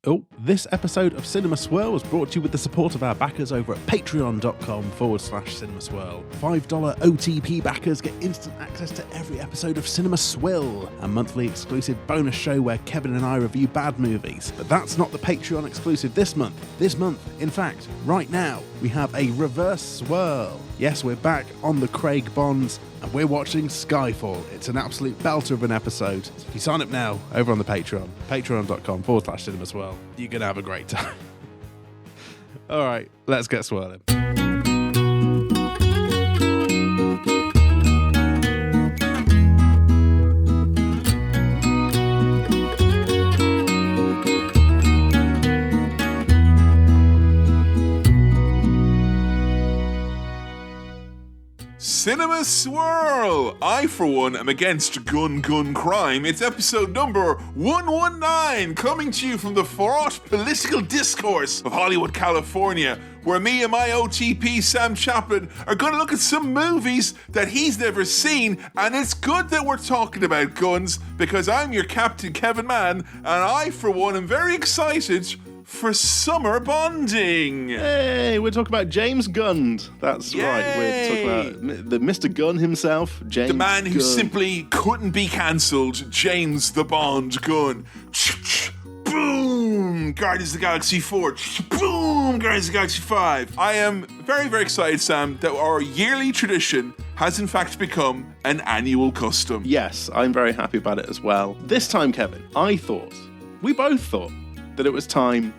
Oh, this episode of Cinema Swirl was brought to you with the support of our backers over at patreon.com/Cinema Swirl. $5 OTP backers get instant access to every episode of Cinema Swill, a monthly exclusive bonus show where Kevin and I review bad movies. But that's not the Patreon exclusive this month. This month, in fact, right now, we have a reverse swirl. Yes, we're back on the Craig Bonds, and we're watching Skyfall. It's an absolute belter of an episode. So if you sign up now over on the Patreon, patreon.com/Cinema Swirl, you're going to have a great time. All right, let's get swirling. Cinema Swirl! I, for one, am against gun crime. It's episode number 119, coming to you from the fraught political discourse of Hollywood, California, where me and my OTP, Sam Chaplin, are going to look at some movies that he's never seen, and it's good that we're talking about guns, because I'm your captain, Kevin Mann, and I, for one, am very excited for summer bonding. Hey, we're talking about James Gunn. That's Yay. right. We're talking about the Mr. Gunn himself, James The man who Gunn. simply couldn't be cancelled, James the Bond Gunn. Boom! Guardians of the Galaxy 4. Boom! Guardians of the Galaxy 5. I am very, very excited, Sam, that our yearly tradition has in fact become an annual custom. Yes, I'm very happy about it as well. This time, Kevin, we both thought, that it was time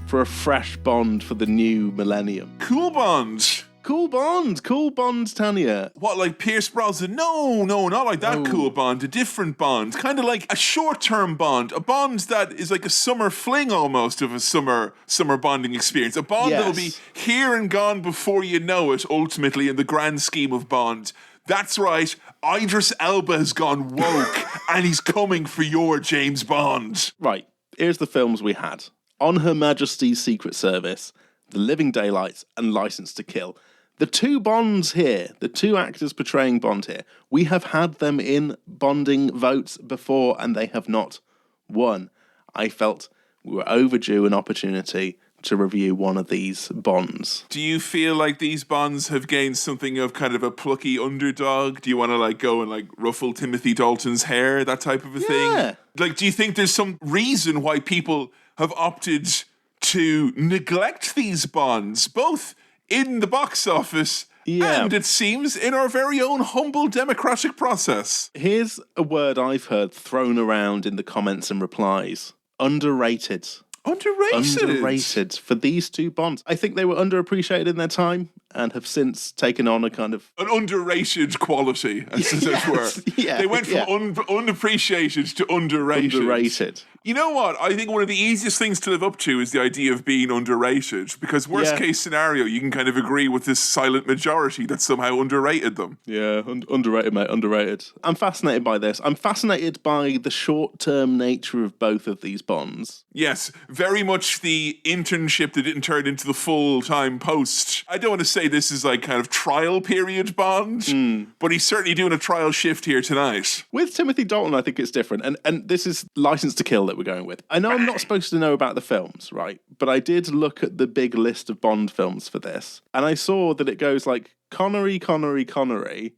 for a fresh Bond for the new millennium. Cool Bond. Cool Bond, Tanya. What, like Pierce Brosnan? No, not like that cool Bond. A different Bond. Kind of like a short-term Bond. A Bond that is like a summer fling almost of a summer bonding experience. A Bond that'll be here and gone before you know it, ultimately, in the grand scheme of Bond. That's right, Idris Elba has gone woke and he's coming for your James Bond. Right, here's the films we had. On Her Majesty's Secret Service, The Living Daylights, and License to Kill. The two Bonds here, the two actors portraying Bond here, we have had them in bonding votes before and they have not won. I felt we were overdue an opportunity to review one of these Bonds. Do you feel like these Bonds have gained something of kind of a plucky underdog? Do you want to like go and like ruffle Timothy Dalton's hair, that type of a thing? Like, do you think there's some reason why people have opted to neglect these Bonds, both in the box office and, it seems, in our very own humble democratic process? Here's a word I've heard thrown around in the comments and replies. Underrated. Underrated for these two Bonds. I think they were underappreciated in their time and have since taken on a kind of... an underrated quality, as it were. Yeah, they went from unappreciated to underrated. You know what? I think one of the easiest things to live up to is the idea of being underrated, because worst case scenario, you can kind of agree with this silent majority that somehow underrated them. Yeah, underrated, mate, underrated. I'm fascinated by this. I'm fascinated by the short-term nature of both of these Bonds. Yes, very much the internship that didn't turn into the full-time post. I don't want to say this is like kind of trial period Bond, but he's certainly doing a trial shift here tonight. With Timothy Dalton, I think it's different. And this is License to Kill that we're going with. I know I'm not supposed to know about the films, right? But I did look at the big list of Bond films for this, and I saw that it goes like Connery, maybe,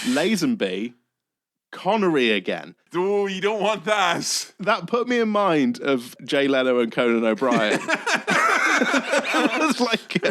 Lazenby, Connery again. Oh, you don't want that. That put me in mind of Jay Leno and Conan O'Brien. It's like...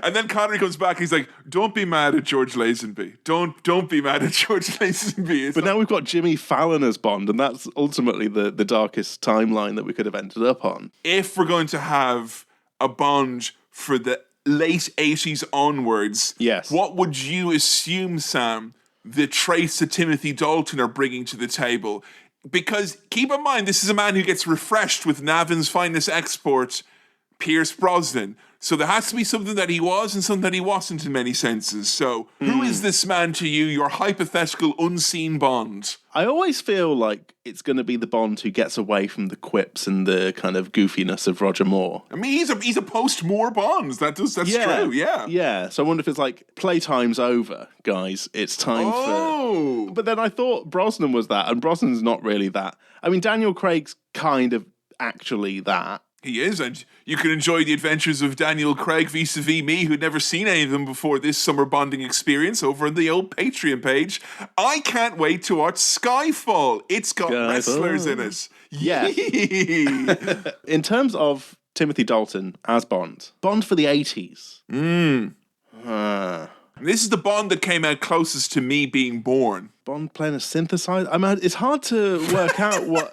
And then Connery comes back, he's like, don't be mad at George Lazenby. Don't be mad at George Lazenby. But now we've got Jimmy Fallon as Bond, and that's ultimately the darkest timeline that we could have ended up on. If we're going to have a Bond for the late 80s onwards, what would you assume, Sam, the traits that Timothy Dalton are bringing to the table? Because keep in mind, this is a man who gets refreshed with Navin's Finest Export Pierce Brosnan. So there has to be something that he was and something that he wasn't in many senses. So who is this man to you, your hypothetical unseen Bond? I always feel like it's going to be the Bond who gets away from the quips and the kind of goofiness of Roger Moore. I mean, he's a post-Moore Bond. That's true, yeah. Yeah, so I wonder if it's like, playtime's over, guys. It's time for... But then I thought Brosnan was that, and Brosnan's not really that. I mean, Daniel Craig's kind of actually that. He is, and you can enjoy the adventures of Daniel Craig vis-a-vis me, who'd never seen any of them before this summer bonding experience over on the old Patreon page. I can't wait to watch Skyfall. It's got wrestlers in it. Yeah. In terms of Timothy Dalton as Bond for the 80s. This is the Bond that came out closest to me being born. Bond playing a synthesizer? I mean, it's hard to work out what...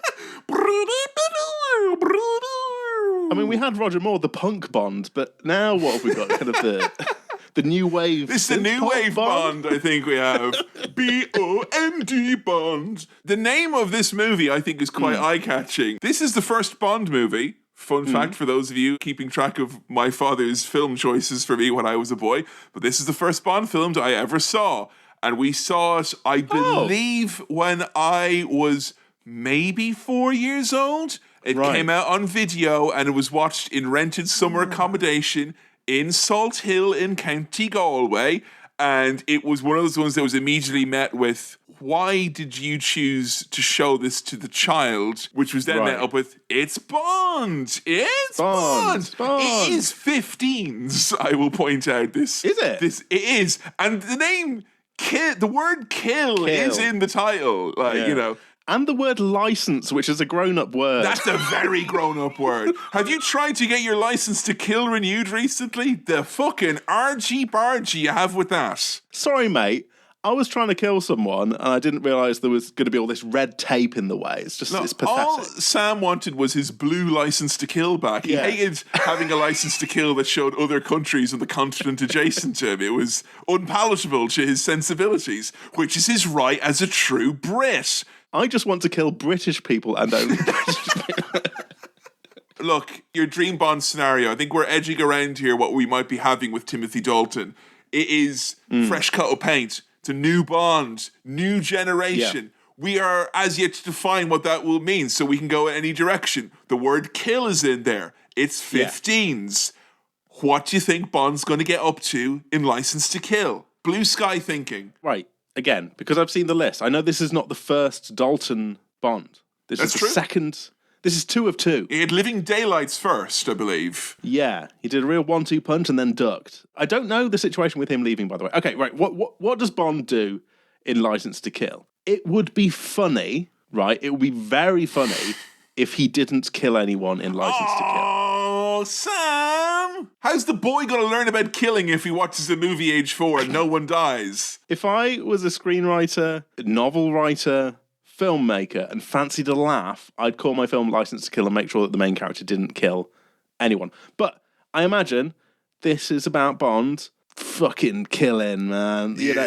I mean, we had Roger Moore, the punk Bond, but now what have we got? Kind of the new wave. This is the new wave Bond, I think we have. B-O-N-D Bond. The name of this movie, I think, is quite eye-catching. This is the first Bond movie. Fun fact for those of you keeping track of my father's film choices for me when I was a boy. But this is the first Bond film I ever saw. And we saw it, I believe, when I was maybe 4 years old. It came out on video and it was watched in rented summer accommodation in Salt Hill in County Galway. And it was one of those ones that was immediately met with, why did you choose to show this to the child? Which was then met up with, it's Bond! It's Bond! It is 15s, I will point out. This is it? It is. And the name, the word kill is in the title. You know. And the word license, which is a grown-up word. That's a very grown-up word. Have you tried to get your license to kill renewed recently? The fucking argy-bargy you have with that. Sorry, mate. I was trying to kill someone, and I didn't realise there was going to be all this red tape in the way. It's just, it's pathetic. All Sam wanted was his blue license to kill back. He hated having a license to kill that showed other countries on the continent adjacent to him. It was unpalatable to his sensibilities, which is his right as a true Brit. I just want to kill British people and only British people. Look, your dream Bond scenario, I think we're edging around here what we might be having with Timothy Dalton. It is fresh coat of paint. It's a new Bond, new generation. Yeah. We are as yet to define what that will mean, so we can go in any direction. The word kill is in there. It's 15s. Yeah. What do you think Bond's going to get up to in License to Kill? Blue sky thinking. Right. Again, because I've seen the list, I know this is not the first Dalton Bond. This is the second. This is 2 of 2. He had Living Daylights first, I believe. Yeah, he did a real 1-2 punch and then ducked. I don't know the situation with him leaving, by the way. Okay, right. What does Bond do in License to Kill? It would be funny, right? It would be very funny if he didn't kill anyone in License to Kill. Oh, Sam! How's the boy going to learn about killing if he watches the movie age 4 and no one dies? If I was a screenwriter, novel writer, filmmaker, and fancied a laugh, I'd call my film License to Kill and make sure that the main character didn't kill anyone. But I imagine this is about Bond fucking killing, man. You know,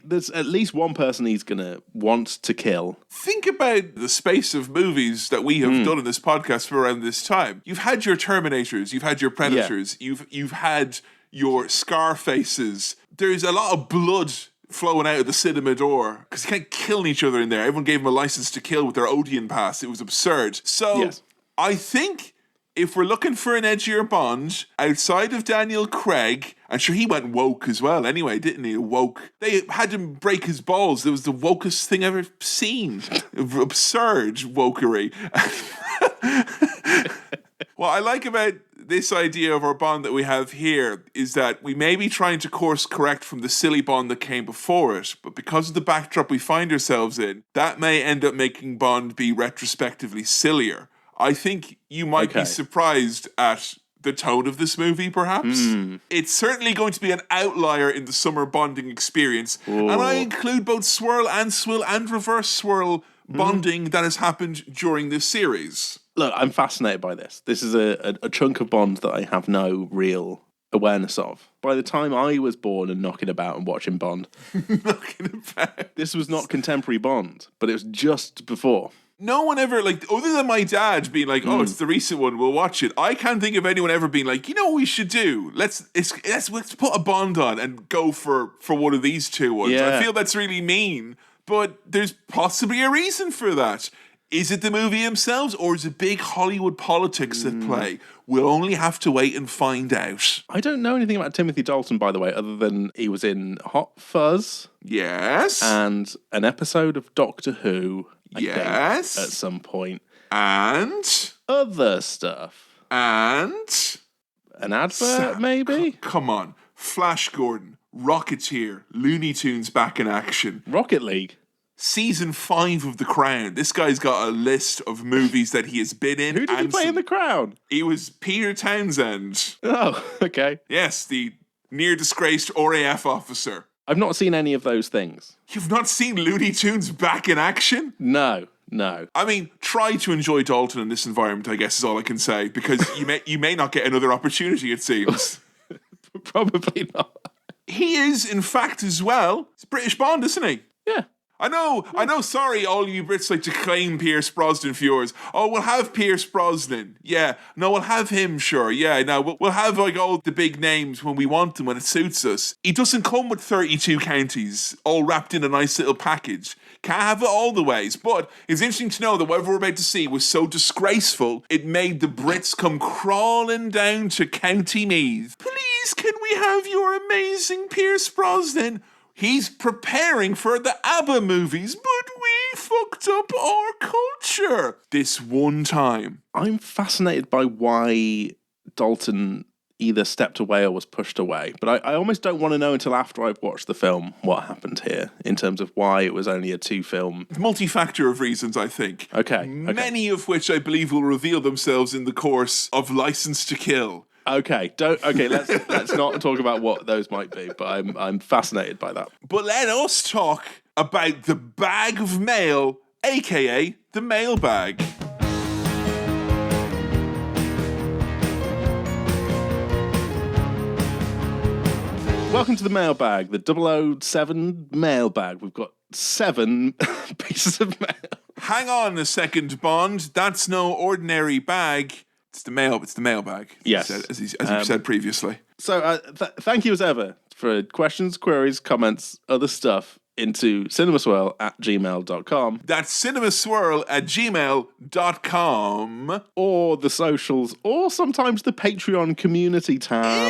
there's at least one person he's gonna want to kill. Think about the space of movies that we have done in this podcast for around this time. You've had your Terminators, you've had your Predators, you've had your Scarfaces. There's a lot of blood flowing out of the cinema door because you can't kill each other in there. Everyone gave them a license to kill with their Odeon pass. It was absurd. So I think if we're looking for an edgier Bond, outside of Daniel Craig, I'm sure he went woke as well anyway, didn't he? Woke. They had him break his balls. It was the wokest thing I've ever seen. Absurd wokery. What I like about this idea of our Bond that we have here is that we may be trying to course correct from the silly Bond that came before it, but because of the backdrop we find ourselves in, that may end up making Bond be retrospectively sillier. I think you might be surprised at the tone of this movie, perhaps. It's certainly going to be an outlier in the summer bonding experience. Ooh. And I include both swirl and swill and reverse swirl bonding that has happened during this series. Look, I'm fascinated by this. This is a chunk of Bond that I have no real awareness of. By the time I was born and knocking about and watching Bond, knocking about. This was not contemporary Bond, but it was just before. no one ever, like, other than my dad being like, oh, it's the recent one, we'll watch it. I can't think of anyone ever being like, you know what we should do? Let's put a Bond on and go for one of these two ones. Yeah. I feel that's really mean, but there's possibly a reason for that. Is it the movie themselves, or is it big Hollywood politics at play? We'll only have to wait and find out. I don't know anything about Timothy Dalton, by the way, other than he was in Hot Fuzz. Yes. And an episode of Doctor Who, I think, Yes. at some point. And Other stuff. An advert, maybe? Come on. Flash Gordon, Rocketeer, Looney Tunes back in action. Rocket League. Season 5 of The Crown. This guy's got a list of movies that he has been in. Who did he play in The Crown? He was Peter Townsend. Oh, okay. Yes, the near-disgraced RAF officer. I've not seen any of those things. You've not seen Looney Tunes back in action? No. I mean, try to enjoy Dalton in this environment, I guess is all I can say, because you may not get another opportunity, it seems. Probably not. He is, in fact, as well, it's British Bond, isn't he? Yeah. I know, sorry, all you Brits like to claim Pierce Brosnan for yours. Oh, we'll have Pierce Brosnan. Yeah, no, we'll have him, sure. Yeah, no, we'll have like all the big names when we want them, when it suits us. He doesn't come with 32 counties, all wrapped in a nice little package. Can't have it all the ways, but it's interesting to know that whatever we're about to see was so disgraceful, it made the Brits come crawling down to County Meath. Please, can we have your amazing Pierce Brosnan? He's preparing for the ABBA movies, but we fucked up our culture this one time. I'm fascinated by why Dalton either stepped away or was pushed away. But I almost don't want to know until after I've watched the film what happened here in terms of why it was only a 2-film. Multi-factor of reasons, I think. Okay. Many of which I believe will reveal themselves in the course of License to Kill. Okay, let's not talk about what those might be, but I'm fascinated by that. But let us talk about the bag of mail, aka the mailbag. Welcome to the mailbag, the 007 mailbag. We've got 7 pieces of mail. Hang on a second, Bond. That's no ordinary bag. It's the mailbag. Yes. As you said previously. So thank you as ever for questions, queries, comments, other stuff into cinemaswirl@gmail.com. That's cinemaswirl@gmail.com. Or the socials, or sometimes the Patreon community tab. Yeah,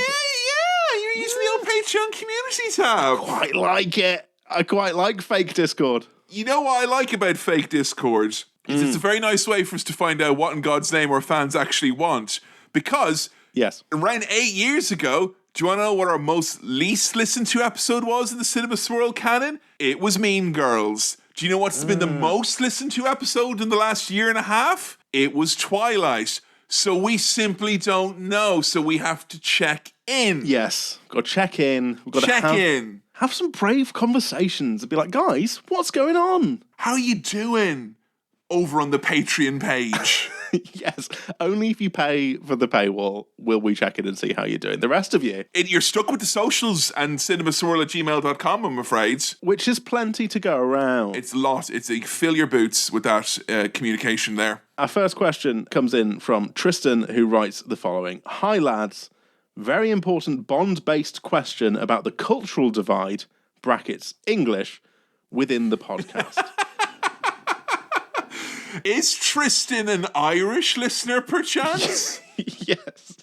you're using the old Patreon community tab. Quite like it. I quite like fake Discord. You know what I like about fake Discord? It's a very nice way for us to find out what in God's name our fans actually want. Because yes, around 8 years ago, do you want to know what our most least listened to episode was in the Cinema Swirl canon? It was Mean Girls. Do you know what's been the most listened to episode in the last year and a half? It was Twilight. So we simply don't know. So we have to check in. Yes, got to check in. We've got check to in. Have some brave conversations and be like, guys, what's going on? How are you doing? Over on the Patreon page. Yes, only if you pay for the paywall will we check in and see how you're doing. The rest of you... You're stuck with the socials and cinemaswirl@gmail.com, I'm afraid. Which is plenty to go around. It's a lot. Fill your boots with that communication there. Our first question comes in from Tristan, who writes the following. Hi, lads. Very important Bond-based question about the cultural divide, brackets, English, within the podcast. Is Tristan an Irish listener, perchance? Yes.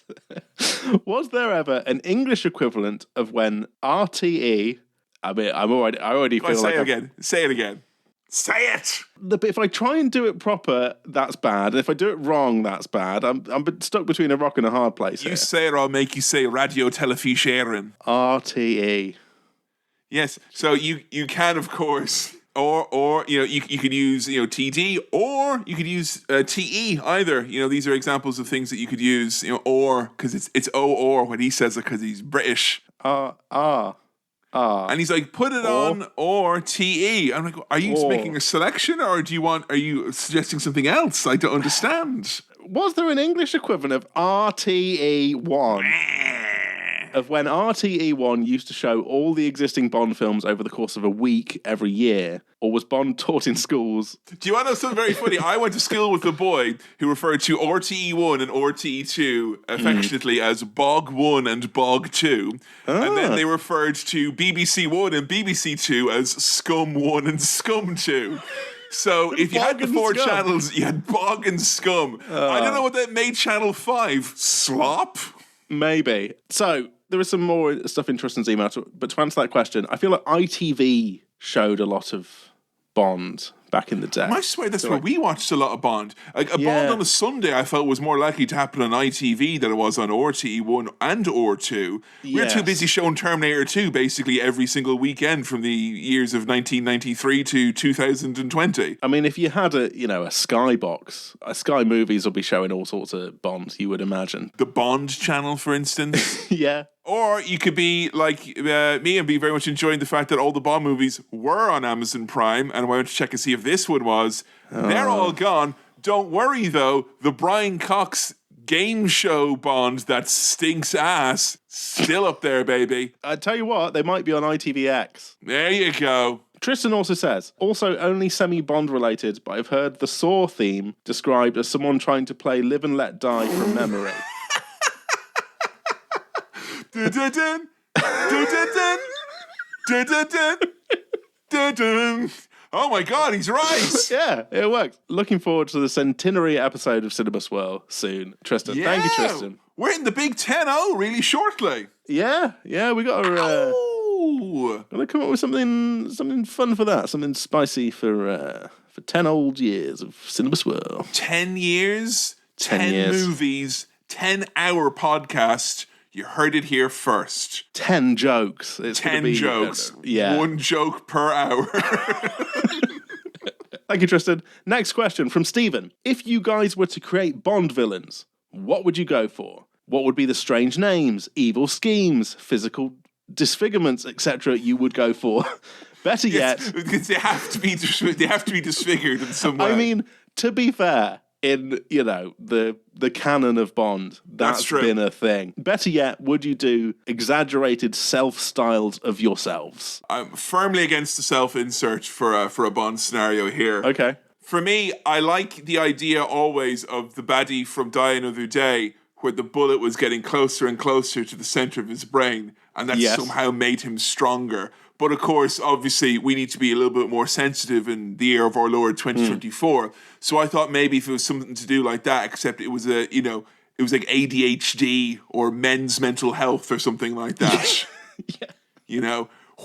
Was there ever an English equivalent of when RTE... I mean, I already feel like... Say it again. Say it! But if I try and do it proper, that's bad. And if I do it wrong, that's bad. I'm stuck between a rock and a hard place here. You say it, I'll make you say Radio Telefisheren. RTE. Yes, so you can, of course... Or you could use TD, or you could use TE either. These are examples of things that you could use. Or because it's or when he says it because he's British. And he's like, put it on or TE. I'm like, are you just making a selection, or are you suggesting something else? I don't understand. Was there an English equivalent of RTE1? of when RTE1 used to show all the existing Bond films over the course of a week every year, or was Bond taught in schools? Do you want to know something very funny? I went to school with a boy who referred to RTE1 and RTE2 affectionately as Bog 1 and Bog 2. And then they referred to BBC 1 and BBC 2 as Scum 1 and Scum 2. So if you had the four channels, you had Bog and Scum. I don't know what that made Channel 5. Slop? Maybe. So there is some more stuff in Tristan's email, but to answer that question, I feel like ITV showed a lot of Bond back in the day. I swear that's where we watched a lot of Bond. Bond on a Sunday I felt was more likely to happen on ITV than it was on RTE1 and R2. We were too busy showing Terminator 2 basically every single weekend from the years of 1993 to 2020. I mean, if you had a Sky box, Sky Movies will be showing all sorts of Bonds, you would imagine. The Bond channel, for instance. Yeah. Or you could be like me and be very much enjoying the fact that all the Bond movies were on Amazon Prime, and I went to check and see if this one was. They're all gone. Don't worry, though. The Brian Cox game show Bond that stinks ass, still up there, baby. I tell you what, they might be on ITVX. There you go. Tristan also says, also only semi-Bond related, but I've heard the Saw theme described as someone trying to play Live and Let Die from memory. Dun-dun-dun, dun-dun-dun, dun-dun-dun, dun-dun. Oh my God, he's right. Yeah, it works. Looking forward to the centenary episode of Cinema Swirl soon. Tristan, thank you, Tristan. We're in the big 10-0 really shortly. Yeah, we got to come up with something fun for that, something spicy for 10 old years of Cinema Swirl. 10 years, 10 movies, 10-hour podcast. You heard it here first. 10 jokes. It's 10 jokes. Yeah. 1 joke per hour. Thank you, Tristan. Next question from Stephen. If you guys were to create Bond villains, what would you go for? What would be the strange names, evil schemes, physical disfigurements, etc. you would go for? Better yet... They have to be disfigured in some way. I mean, to be fair... in, the canon of Bond, that's been a thing. Better yet, would you do exaggerated self-styles of yourselves? I'm firmly against the self-insert for a Bond scenario here. Okay. For me, I like the idea always of the baddie from Die Another Day, where the bullet was getting closer and closer to the center of his brain, and that somehow made him stronger. But of course, obviously, we need to be a little bit more sensitive in the year of our Lord 2024. So I thought maybe if it was something to do like that, except it was it was like ADHD or men's mental health or something like that.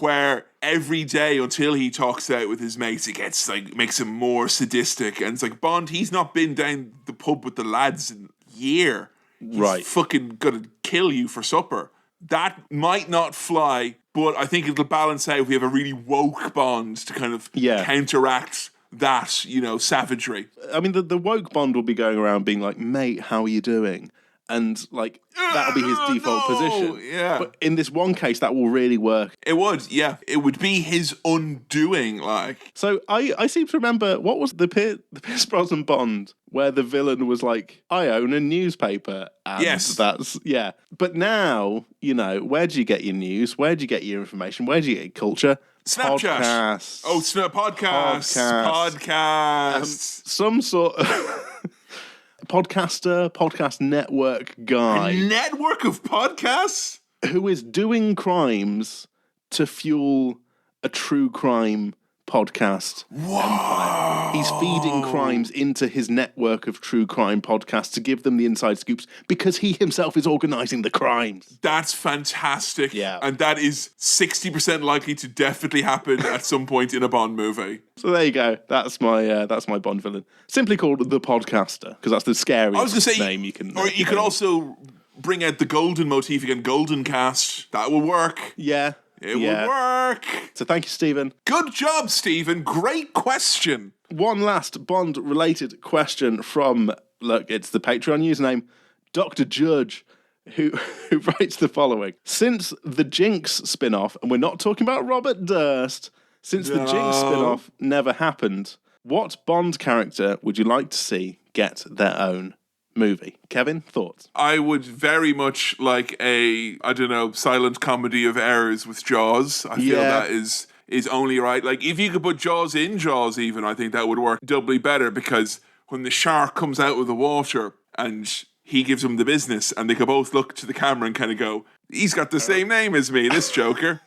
Where every day until he talks out with his mates, it gets makes him more sadistic. And it's like, Bond, he's not been down the pub with the lads in a year. He's fucking gonna kill you for supper. That might not fly, but I think it'll balance out if we have a really woke Bond to kind of counteract that, savagery. I mean, the woke Bond will be going around being like, mate, how are you doing? And, that'll be his default position. Yeah. But in this one case, that will really work. It would, yeah. It would be his undoing, So I seem to remember, what was the Pierce Brosnan Bond, where the villain was like, I own a newspaper. And that's, But now, where do you get your news? Where do you get your information? Where do you get your culture? Snapchat. Podcasts. Oh, podcasts. Some sort of... podcast network guy. A network of podcasts? Who is doing crimes to fuel a true crime podcast empire. He's feeding crimes into his network of true crime podcasts to give them the inside scoops because he himself is organising the crimes. That's fantastic. Yeah. And that is 60% likely to definitely happen at some point in a Bond movie. So there you go. That's my Bond villain. Simply called The Podcaster, because that's the scariest name you can... Or you could also bring out the Golden motif again, Golden Cast. That will work. Yeah. It would work. So thank you, Stephen. Good job, Stephen. Great question. One last Bond-related question from, it's the Patreon username, Dr. Judge, who writes the following. Since the Jinx spin-off, and we're not talking about Robert Durst, the Jinx spin-off never happened, what Bond character would you like to see get their own movie. Kevin, thoughts? I would very much like a, I don't know, silent comedy of errors with Jaws. I feel that is only right. Like, if you could put Jaws in Jaws even, I think that would work doubly better, because when the shark comes out of the water and he gives him the business and they could both look to the camera and kind of go, he's got the same name as me, this Joker.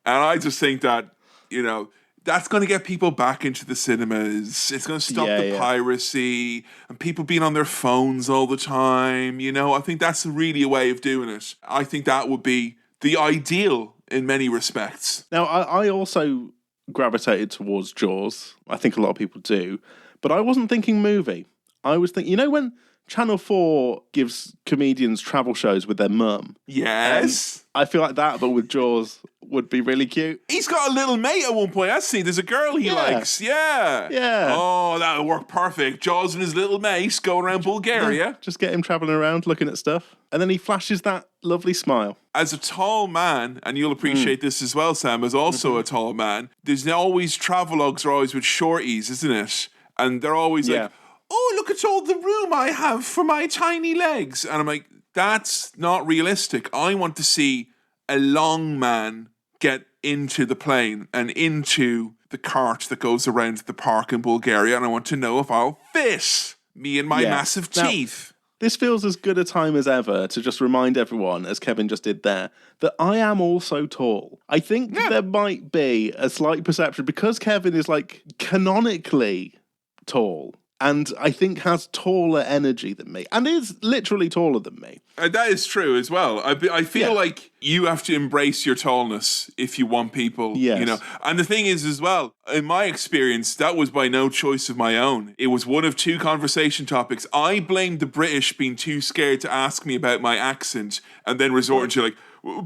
And I just think that, you know, that's going to get people back into the cinemas. It's going to stop the piracy and people being on their phones all the time. You know, I think that's really a way of doing it. I think that would be the ideal in many respects. Now, I also gravitated towards Jaws. I think a lot of people do. But I wasn't thinking movie. I was thinking, you know, when Channel 4 gives comedians travel shows with their mum? Yes. I feel like that, but with Jaws, would be really cute. He's got a little mate at one point. I see. There's a girl he likes. Yeah. Oh, that would work perfect. Jaws and his little mate going around Bulgaria. Yeah, just get him travelling around looking at stuff. And then he flashes that lovely smile. As a tall man, and you'll appreciate this as well, Sam, as also a tall man, there's always, travelogues are always with shorties, isn't it? And they're always like, oh, look at all the room I have for my tiny legs. And I'm like, that's not realistic. I want to see a long man get into the plane and into the cart that goes around the park in Bulgaria, and I want to know if I'll fit me and my massive teeth. This feels as good a time as ever to just remind everyone, as Kevin just did there, that I am also tall. I think there might be a slight perception, because Kevin is like canonically tall, and I think has taller energy than me, and is literally taller than me. That is true as well. I feel like you have to embrace your tallness if you want people, you know. And the thing is as well, in my experience, that was by no choice of my own. It was one of two conversation topics. I blamed the British being too scared to ask me about my accent, and then resorted to like,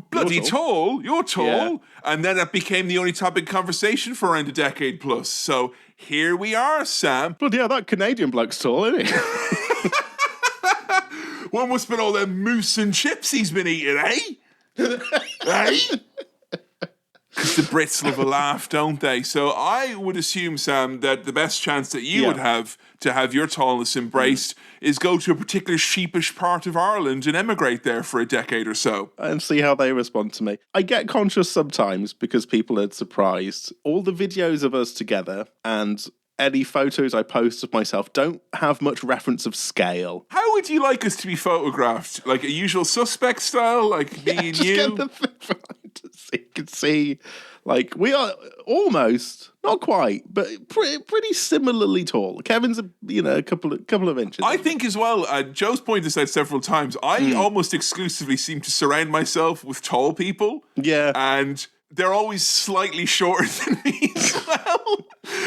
bloody tall, you're tall. Yeah. And then that became the only topic of conversation for around a decade plus. So here we are, Sam. Bloody hell, that Canadian bloke's tall, isn't he? What must have been all them moose and chips he's been eating, eh? Eh? Because the Brits love a laugh, don't they? So I would assume, Sam, that the best chance that you would have to have your tallness embraced is go to a particular sheepish part of Ireland and emigrate there for a decade or so. And see how they respond to me. I get conscious sometimes because people are surprised. All the videos of us together and any photos I post of myself don't have much reference of scale. How would you like us to be photographed? Like a Usual Suspect style? Like me and you? Get the thing so you can see, like, we are almost, not quite, but pretty similarly tall. Kevin's, a couple of inches. I think as well, Joe's pointed this out several times, I almost exclusively seem to surround myself with tall people. Yeah. And they're always slightly shorter than me as well.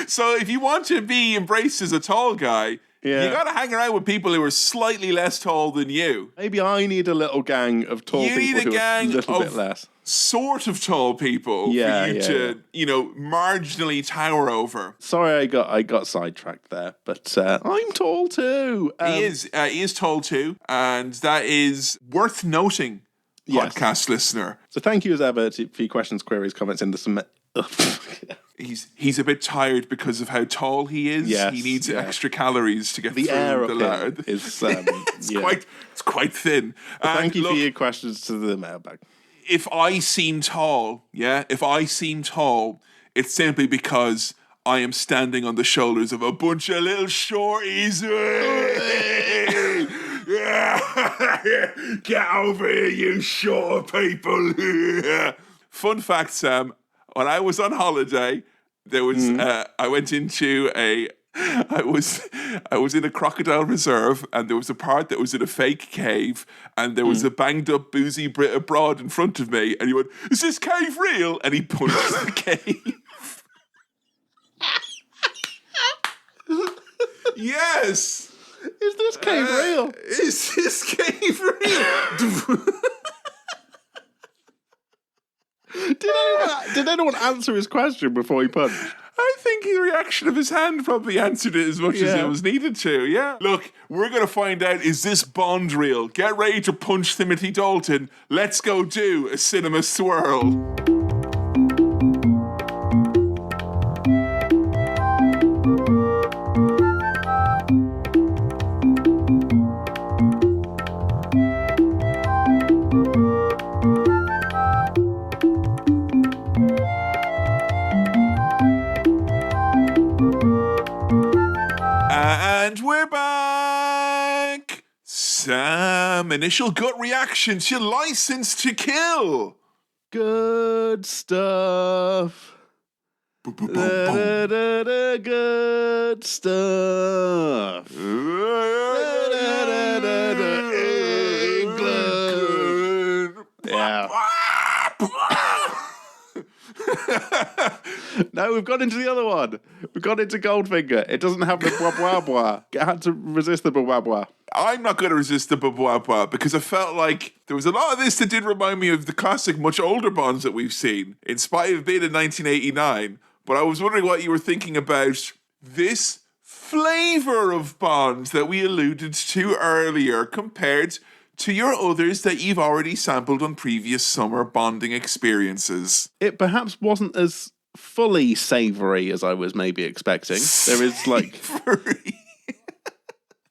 So if you want to be embraced as a tall guy, you got to hang around with people who are slightly less tall than you. Maybe I need a little gang of tall people who are a little bit less. Sort of tall people for you to, marginally tower over. Sorry, I got sidetracked there, but I'm tall too. He is tall too, and that is worth noting. Podcast listener. So thank you as ever for your questions, queries, comments in the He's a bit tired because of how tall he is. Yes, he needs extra calories to get the through air the lard. It's quite thin. Thank you for your questions to the mailbag. If I seem tall, it's simply because I am standing on the shoulders of a bunch of little shorties. Get over here, you short people. Fun fact, Sam, when I was on holiday, there was I was in a crocodile reserve, and there was a part that was in a fake cave, and there was a banged up boozy Brit abroad in front of me, and he went, "Is this cave real?" And he punched the cave. Yes. Is this cave real? Is this cave real? Did anyone answer his question before he punched? I think the reaction of his hand probably answered it as much as it was needed to, Look, we're going to find out, is this Bond real? Get ready to punch Timothy Dalton. Let's go do a cinema swirl. back. Sam, initial gut reaction to License to Kill. Good stuff. Boom, boom, boom, boom. Good stuff. Yeah. No, we've gone into the other one. We've gone into Goldfinger. It doesn't have the blah blah blah. I had to resist the blah blah blah. I'm not going to resist the blah blah because I felt like there was a lot of this that did remind me of the classic, much older Bonds that we've seen, in spite of being in 1989. But I was wondering what you were thinking about this flavor of Bond that we alluded to earlier compared to your others that you've already sampled on previous summer bonding experiences. It perhaps wasn't as fully savoury as I was maybe expecting. There is like...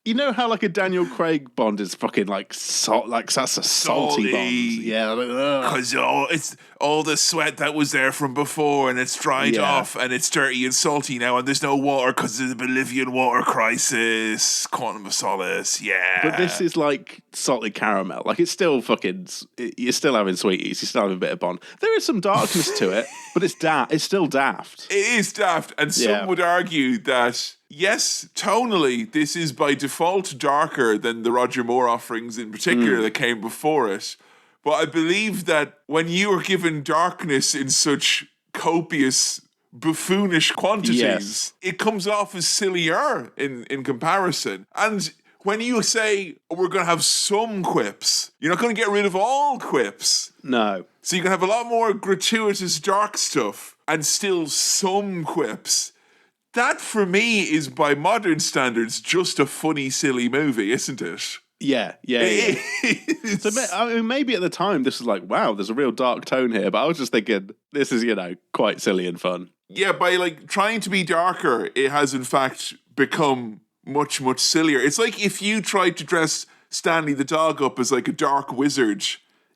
You know how like a Daniel Craig Bond is fucking like that's a salty Bond. Yeah, because it's all the sweat that was there from before, and it's dried off, and it's dirty and salty now, and there's no water because of the Bolivian water crisis. Quantum of Solace, yeah. But this is like salted caramel. Like it's still fucking. You're still having sweeties. You're still having a bit of Bond. There is some darkness to it, but it's It's still daft. It is daft, and some would argue that. Yes, tonally, this is by default darker than the Roger Moore offerings in particular that came before it. But I believe that when you are given darkness in such copious, buffoonish quantities, it comes off as sillier in comparison. And when you say, we're going to have some quips, you're not going to get rid of all quips. No. So you can have a lot more gratuitous dark stuff and still some quips. That, for me, is by modern standards just a funny, silly movie, isn't it? Yeah. So, I mean, maybe at the time this was like, wow, there's a real dark tone here. But I was just thinking, this is, quite silly and fun. Yeah, by like trying to be darker, it has in fact become much, much sillier. It's like if you tried to dress Stanley the dog up as like a dark wizard.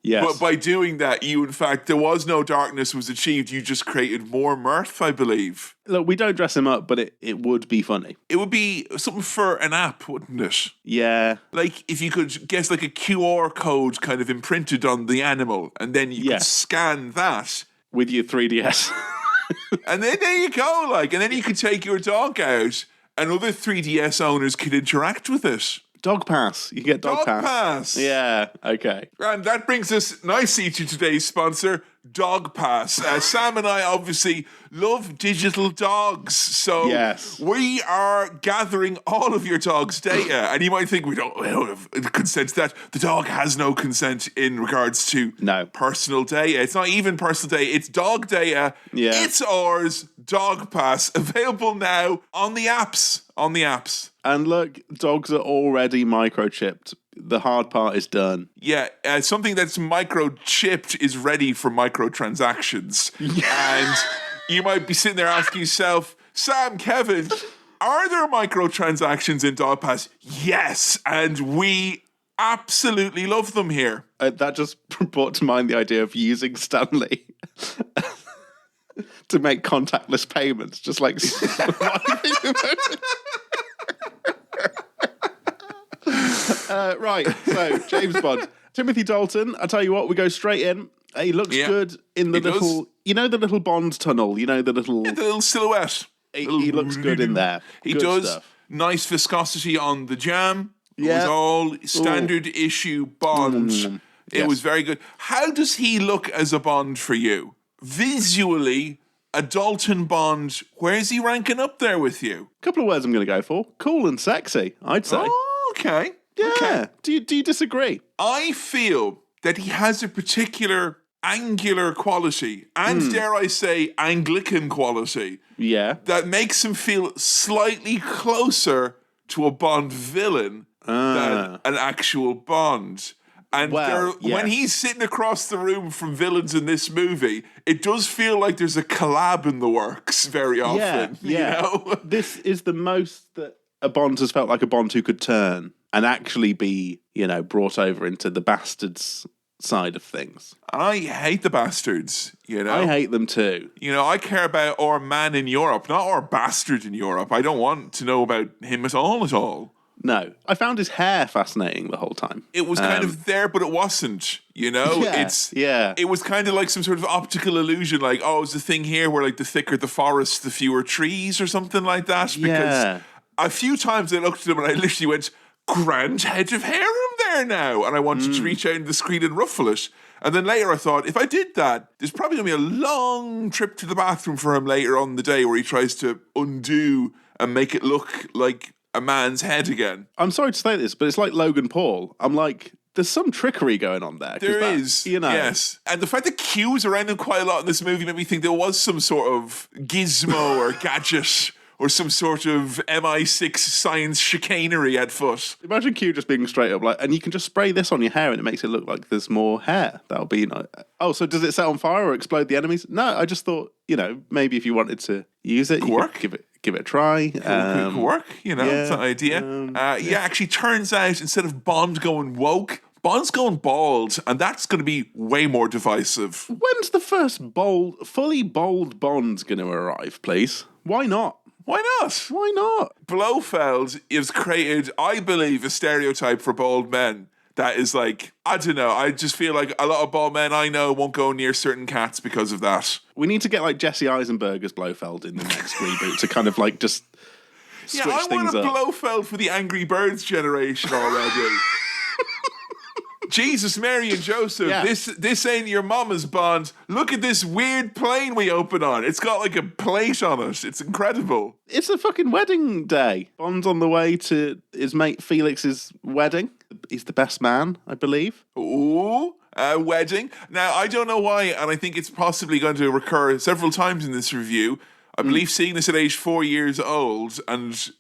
Yes. But by doing that, there was no darkness was achieved. You just created more mirth, I believe. Look, we don't dress him up, but it would be funny. It would be something for an app, wouldn't it? Yeah. Like if you could get like a QR code kind of imprinted on the animal, and then you could scan that. With your 3DS. And then there you go, and then you could take your dog out, and other 3DS owners could interact with it. Dog Pass. You get Dog Pass. Yeah, okay. And that brings us nicely to today's sponsor, Dog Pass. Sam and I obviously love digital dogs, so we are gathering all of your dog's data. And you might think we don't have consent to that. The dog has no consent in regards to personal data. It's not even personal data, it's dog data. Yeah. It's ours, Dog Pass, available now on the apps. And look, dogs are already microchipped. The hard part is done. Yeah, something that's microchipped is ready for microtransactions. And you might be sitting there asking yourself, Sam, Kevin, are there microtransactions in Dog Pass? Yes, and we absolutely love them here. That just brought to mind the idea of using Stanley to make contactless payments, just like... Right, so James Bond. Timothy Dalton, I tell you what, we go straight in. He looks good in the little... You know the little Bond tunnel? You know the little... Yeah, the little silhouette. He looks good in there. He good does. Stuff. Nice viscosity on the jam. Yeah. It was all standard issue Bond. It was very good. How does he look as a Bond for you? Visually, a Dalton Bond, where's he ranking up there with you? A couple of words I'm going to go for. Cool and sexy, I'd say. Oh, okay. Yeah. Okay. Do you disagree? I feel that he has a particular angular quality, and dare I say, Anglican quality. Yeah. That makes him feel slightly closer to a Bond villain than an actual Bond. And when he's sitting across the room from villains in this movie, it does feel like there's a collab in the works very often. Yeah. You know? This is the most that a Bond has felt like a Bond who could turn and actually be, brought over into the bastards side of things. I hate the bastards, I hate them too. I care about our man in Europe, not our bastard in Europe. I don't want to know about him at all. No. I found his hair fascinating the whole time. It was kind of there, but it wasn't. You know, It was kind of like some sort of optical illusion. Like, oh, it's the thing here where like the thicker the forest, the fewer trees, or something like that. Because a few times I looked at him and I literally went, "Grand head of harem there now," and I wanted to reach out into the screen and ruffle it. And then later I thought, if I did that, there's probably going to be a long trip to the bathroom for him later on in the day where he tries to undo and make it look like a man's head again. I'm sorry to say this, but it's like Logan Paul. I'm like, there's some trickery going on there. There is, you know. Yes. And the fact that Q was around him quite a lot in this movie made me think there was some sort of gizmo or gadget or some sort of MI6 science chicanery at foot. Imagine Q just being straight up like, and you can just spray this on your hair and it makes it look like there's more hair. That'll be like, oh, so does it set on fire or explode the enemies? No, I just thought, you know, maybe if you wanted to use it, you could give it a try. Could work, you know, it's an idea. Actually turns out instead of Bond going woke, Bond's going bald, and that's going to be way more divisive. When's the first fully bald Bond going to arrive, please? Why not? Why not? Why not? Blofeld has created, I believe, a stereotype for bald men that is like, I don't know, I just feel like a lot of bald men I know won't go near certain cats because of that. We need to get like Jesse Eisenberg as Blofeld in the next reboot to kind of like just switch things up. I want a Blofeld for the Angry Birds generation already. Jesus, Mary and Joseph, this ain't your mama's Bond. Look at this weird plane we open on. It's got like a plate on it. It's incredible. It's a fucking wedding day. Bond's on the way to his mate Felix's wedding. He's the best man, I believe. Ooh, wedding. Now, I don't know why, and I think it's possibly going to recur several times in this review. I believe seeing this at age 4 years old and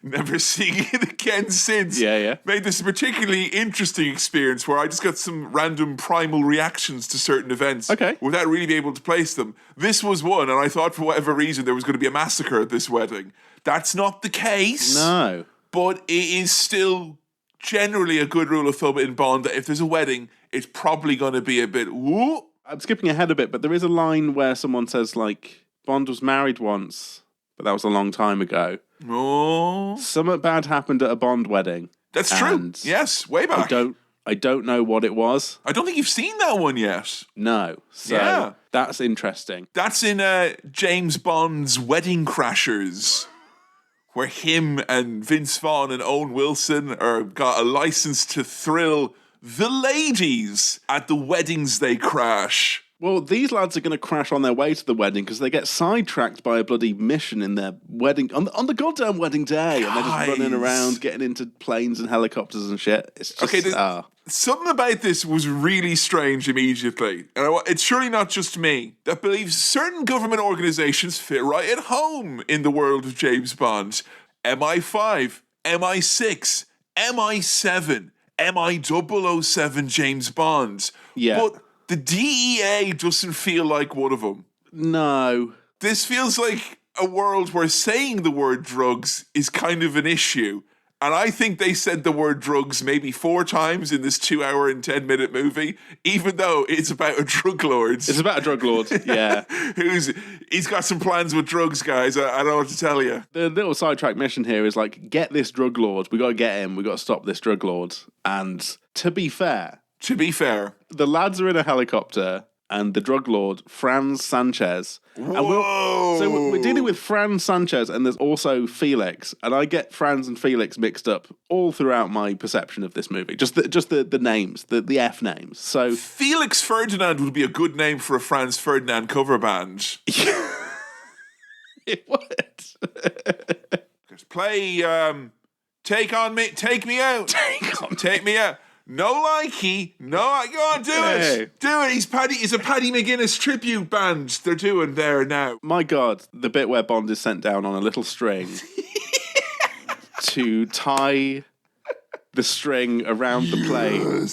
never seeing it again since made this a particularly interesting experience where I just got some random primal reactions to certain events without really being able to place them. This was one, and I thought for whatever reason there was going to be a massacre at this wedding. That's not the case. No. But it is still generally a good rule of thumb in Bond that if there's a wedding, it's probably going to be a bit woo. I'm skipping ahead a bit, but there is a line where someone says like, Bond was married once, but that was a long time ago. Oh. Something bad happened at a Bond wedding. That's true. Yes, way back. I don't know what it was. I don't think you've seen that one yet. No. So that's interesting. That's in James Bond's Wedding Crashers, where him and Vince Vaughn and Owen Wilson got a license to thrill the ladies at the weddings they crash. Well, these lads are going to crash on their way to the wedding because they get sidetracked by a bloody mission in their wedding on the goddamn wedding day, and they're just running around, getting into planes and helicopters and shit. It's just something about this was really strange immediately, and it's surely not just me that believes certain government organizations fit right at home in the world of James Bond. MI5, MI6, MI7, MI007 James Bond. Yeah. But the DEA doesn't feel like one of them. No. This feels like a world where saying the word drugs is kind of an issue. And I think they said the word drugs maybe 4 times in this 2 hour and 10-minute movie, even though it's about a drug lord. It's about a drug lord, yeah. He's got some plans with drugs, guys. I don't know what to tell you. The little sidetrack mission here is like, get this drug lord. We got to get him. We got to stop this drug lord. And to be fair, the lads are in a helicopter and the drug lord, Franz Sanchez. Whoa! So we're dealing with Franz Sanchez and there's also Felix. And I get Franz and Felix mixed up all throughout my perception of this movie. Just the names, the F names. So Felix Ferdinand would be a good name for a Franz Ferdinand cover band. It would. Just play Take Me Out. Take Me Out. No likey. No, go on, do it. Do it. It's a Paddy McGuinness tribute band they're doing there now. My God, the bit where Bond is sent down on a little string to tie the string around the plane.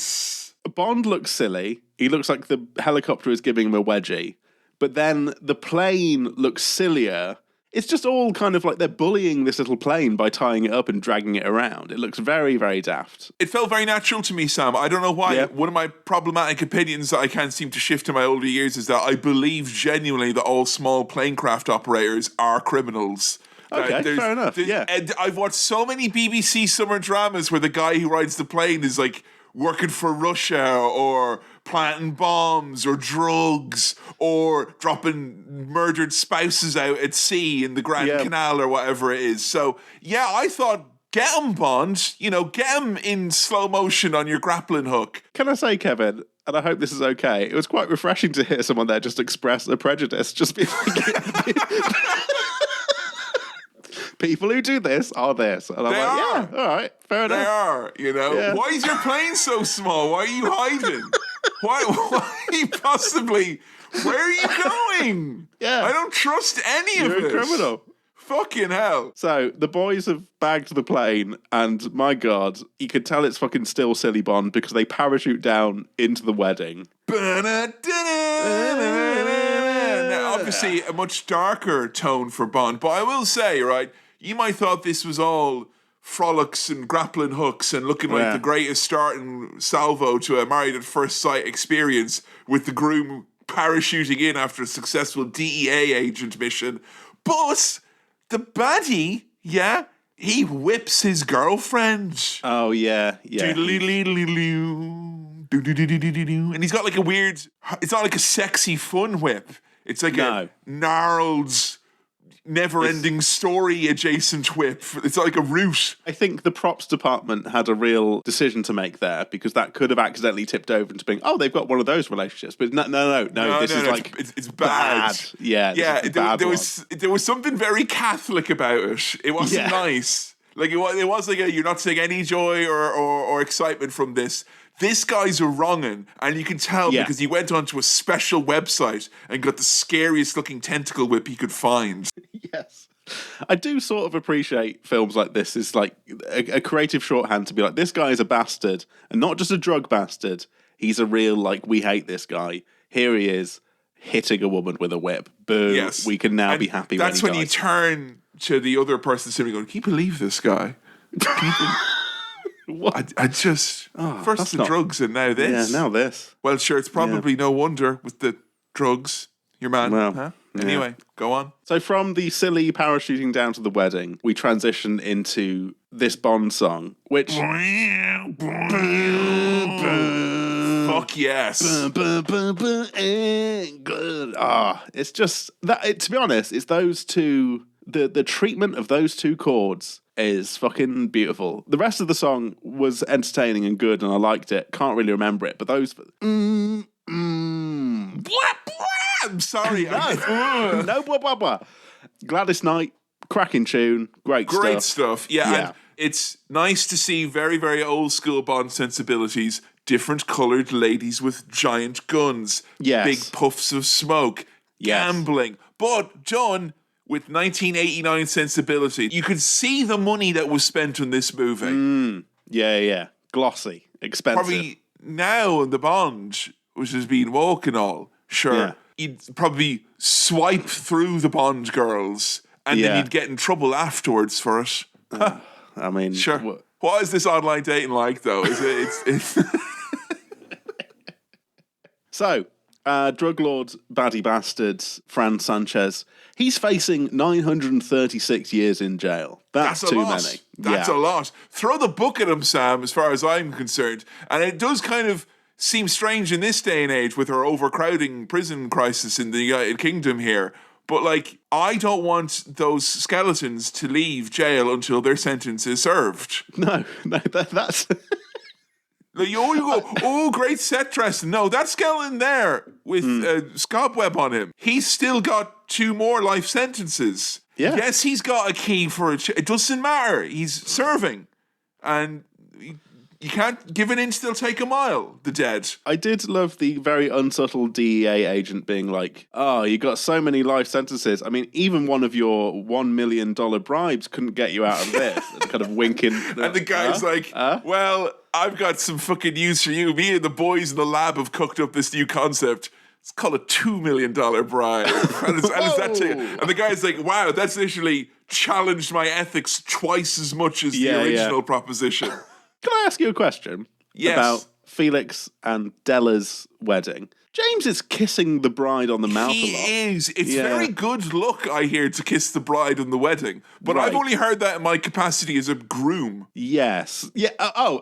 Bond looks silly. He looks like the helicopter is giving him a wedgie. But then the plane looks sillier. It's just all kind of like they're bullying this little plane by tying it up and dragging it around. It looks very, very daft. It felt very natural to me, Sam. I don't know why. Yeah. One of my problematic opinions that I can't seem to shift in my older years is that I believe genuinely that all small planecraft operators are criminals. Okay, fair enough. Yeah. And I've watched so many BBC summer dramas where the guy who rides the plane is like working for Russia or planting bombs or drugs or dropping murdered spouses out at sea in the Grand Canal or whatever it is. So, yeah, I thought, get him, Bond. Get him in slow motion on your grappling hook. Can I say, Kevin, and I hope this is okay, it was quite refreshing to hear someone there just express a prejudice. Just be like... People who do this are this. And I'm yeah, all right, fair enough. They are, Yeah. Why is your plane so small? Why are you hiding? Why possibly? Where are you going? Yeah. I don't trust any of this. You're a criminal. Fucking hell. So, the boys have bagged the plane, and my God, you can tell it's fucking still silly Bond because they parachute down into the wedding. Now, obviously, a much darker tone for Bond, but I will say, right, you might thought this was all frolics and grappling hooks and looking like the greatest starting salvo to a Married at First Sight experience with the groom parachuting in after a successful DEA agent mission. But the baddie, he whips his girlfriend. Oh, yeah. And he's got like a weird, it's not like a sexy fun whip. It's like a gnarled, never-ending story adjacent whip. It's like a root. I think the props department had a real decision to make there because that could have accidentally tipped over into being, they've got one of those relationships. But no, this is like it's bad. Yeah, there was something very Catholic about it. It wasn't nice. Like it was like you're not seeing any joy or excitement from this. This guy's a wrong'un, and you can tell because he went onto a special website and got the scariest looking tentacle whip he could find. Yes. I do sort of appreciate films like this. It's like a creative shorthand to be like, this guy is a bastard, and not just a drug bastard. He's a real, we hate this guy. Here he is, hitting a woman with a whip. Boom. Yes. We can now be happy that's when you turn to the other person sitting going, can you believe this guy? What? I just first the drugs and now this. Yeah, now this. Well, sure, it's probably no wonder with the drugs. Your man. Well, Anyway, go on. So from the silly parachuting down to the wedding, we transition into this Bond song, which fuck yes. Good. It's just that. To be honest, it's those two. The treatment of those two chords is fucking beautiful. The rest of the song was entertaining and good, and I liked it. Can't really remember it, but those. I'm sorry. No, blah, blah, blah. Gladys Knight, cracking tune, great stuff. Yeah. And it's nice to see very, very old school Bond sensibilities. Different coloured ladies with giant guns. Yes. Big puffs of smoke. Yes. Gambling. But, John, with 1989 sensibility, you could see the money that was spent on this movie. Yeah. Glossy. Expensive. Probably now in the Bond, which has been woke and all, you'd probably swipe through the Bond girls and then you'd get in trouble afterwards for it. I mean... Sure. What is this online dating like, though? It's So, drug lord, baddie bastard, Fran Sanchez, he's facing 936 years in jail. That's too many. That's a lot. Throw the book at him, Sam, as far as I'm concerned. And it does kind of seem strange in this day and age with our overcrowding prison crisis in the United Kingdom here. But, I don't want those skeletons to leave jail until their sentence is served. No, that's... You go, great set dressing. No, that skeleton there with a cobweb on him, he's still got 2 more life sentences. Yeah. Yes, he's got a key for it. It doesn't matter. He's serving. And you can't give an inch, they'll take a mile, the dead. I did love the very unsubtle DEA agent being like, you got so many life sentences. I mean, even one of your $1 million bribes couldn't get you out of this. And kind of winking. And the guy's well, I've got some fucking news for you. Me and the boys in the lab have cooked up this new concept. It's called a $2 million bribe. and the guy's like, wow, that's literally challenged my ethics twice as much as the original proposition. Can I ask you a question? Yes. About Felix and Della's wedding? James is kissing the bride on the mouth a lot. He is. It's very good look, I hear, to kiss the bride on the wedding. But I've only heard that in my capacity as a groom. Yes. Yeah.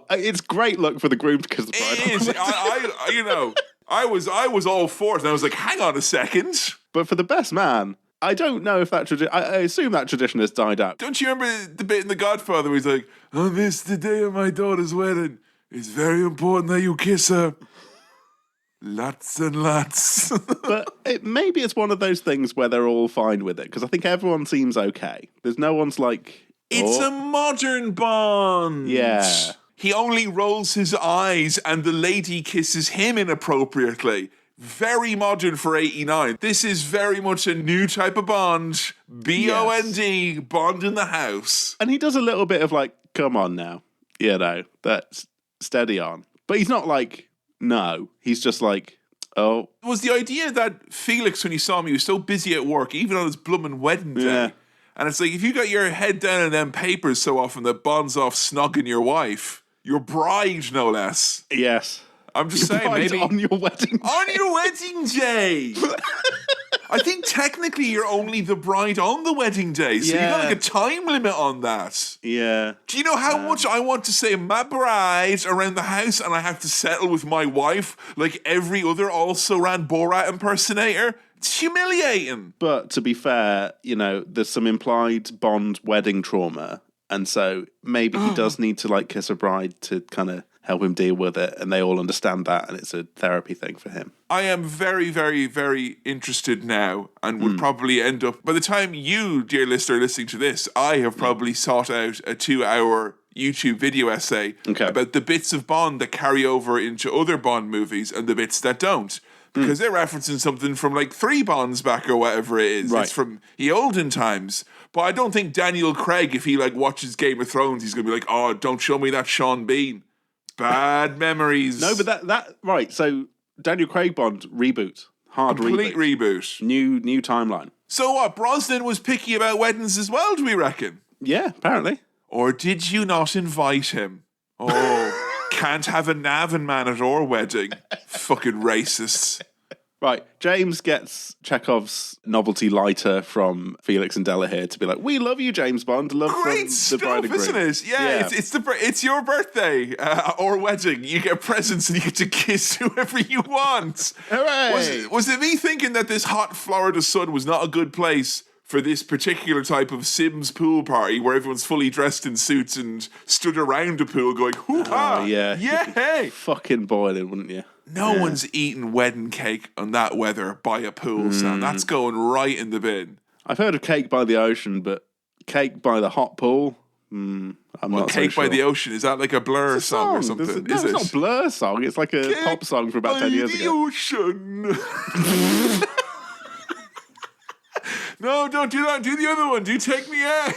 It's great look for the groom to kiss the bride. It is. I was all for it, and I was like, hang on a second. But for the best man, I don't know if that tradition. I assume that tradition has died out. Don't you remember the bit in The Godfather where he's like, on this, the day of my daughter's wedding, it's very important that you kiss her. Lots and lots. But maybe it's one of those things where they're all fine with it, because I think everyone seems okay. There's no one's like... It's a modern Bond. Yeah. He only rolls his eyes and the lady kisses him inappropriately. Very modern for 89. This is very much a new type of Bond. B-O-N-D, Bond in the house. And he does a little bit of like, come on now. That's steady on. But he's not like... No, he's just like, oh. It was the idea that Felix, when he saw me, he was so busy at work, even on his bloomin' wedding day. Yeah. And it's like, if you got your head down in them papers so often that Bond's off snogging your wife, your bride, no less. Yes. I'm just saying, maybe... on your wedding day. On your wedding day! I think technically you're only the bride on the wedding day, so you got like a time limit on that. Yeah. Do you know how much I want to say my bride around the house and I have to settle with my wife like every other also ran Borat impersonator? It's humiliating. But to be fair, there's some implied Bond wedding trauma, and so maybe he does need to like kiss a bride to kind of help him deal with it, and they all understand that, and it's a therapy thing for him. I am very, very, very interested now, and would probably end up, by the time you, dear listener, are listening to this, I have probably sought out a 2-hour YouTube video essay about the bits of Bond that carry over into other Bond movies and the bits that don't. Because they're referencing something from like 3 Bonds back or whatever it is. Right. It's from the olden times. But I don't think Daniel Craig, if he like watches Game of Thrones, he's going to be like, oh, don't show me that Sean Bean. Bad memories. No, but that right. So Daniel Craig Bond reboot, complete reboot, new timeline. So what? Brosnan was picky about weddings as well. Do we reckon? Yeah, apparently. Or did you not invite him? Oh, can't have a Navan man at our wedding. Fucking racists. Right, James gets Chekhov's novelty lighter from Felix and Della here to be like, "We love you, James Bond. Love great from stuff, the bride and groom." isn't it? Yeah. It's your birthday or wedding. You get presents and you get to kiss whoever you want. Hooray! Was it me thinking that this hot Florida sun was not a good place for this particular type of Sims pool party where everyone's fully dressed in suits and stood around a pool going, hoo-ha! Oh, yeah. Hey! Fucking boiling, wouldn't you? No one's eating wedding cake on that weather by a pool, Sam. That's going right in the bin. I've heard of cake by the ocean, but cake by the hot pool? I'm not Cake so sure. by the Ocean, is that like a Blur song or something? It's not a Blur song. It's like a cake pop song from about 10 years ago. Ocean. No, don't do that. Do the other one. Do Take Me Out.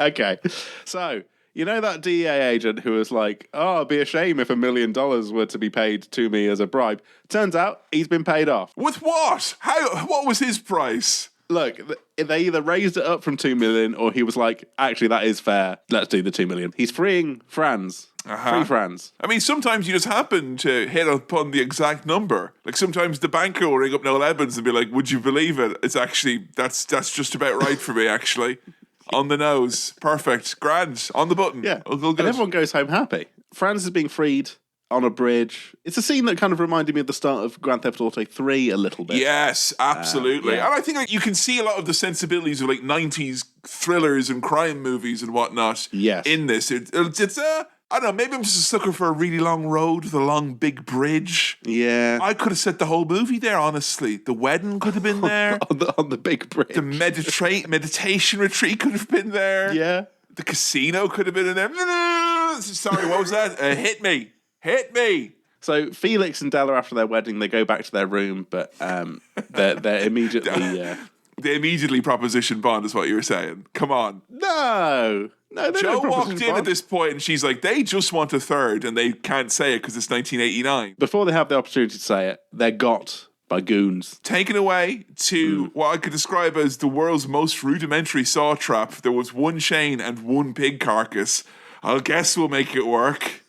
Okay, so... You know that DEA agent who was like, oh, it'd be a shame if $1 million were to be paid to me as a bribe. Turns out he's been paid off. With what? How? What was his price? Look, they either raised it up from $2 million or he was like, actually, that is fair. Let's do the $2 million. He's freeing Franz. Free Franz. I mean, sometimes you just happen to hit upon the exact number. Like sometimes the banker will ring up Noel Evans and be like, would you believe it? It's actually, that's just about right for me, actually. On the nose. Perfect. Grand. On the button. Yeah. And everyone goes home happy. Franz is being freed on a bridge. It's a scene that kind of reminded me of the start of Grand Theft Auto 3 a little bit. Yes, absolutely. And I think like, you can see a lot of the sensibilities of like 90s thrillers and crime movies and whatnot in this. It's I don't know, maybe I'm just a sucker for a really long road with a long big bridge. Yeah. I could have set the whole movie there, honestly. The wedding could have been there. on the big bridge. The meditation retreat could have been there. Yeah. The casino could have been in there. Sorry, what was that? Hit me. So Felix and Della, after their wedding, they go back to their room, but they're immediately... They immediately proposition Bond is what you were saying. Come on. No, they Joe don't walked in Bond. at this point and she's like, they just want a third and they can't say it because it's 1989. Before they have the opportunity to say it, they're got by goons. Taken away to what I could describe as the world's most rudimentary saw trap. There was one chain and one pig carcass. I'll guess we'll make it work.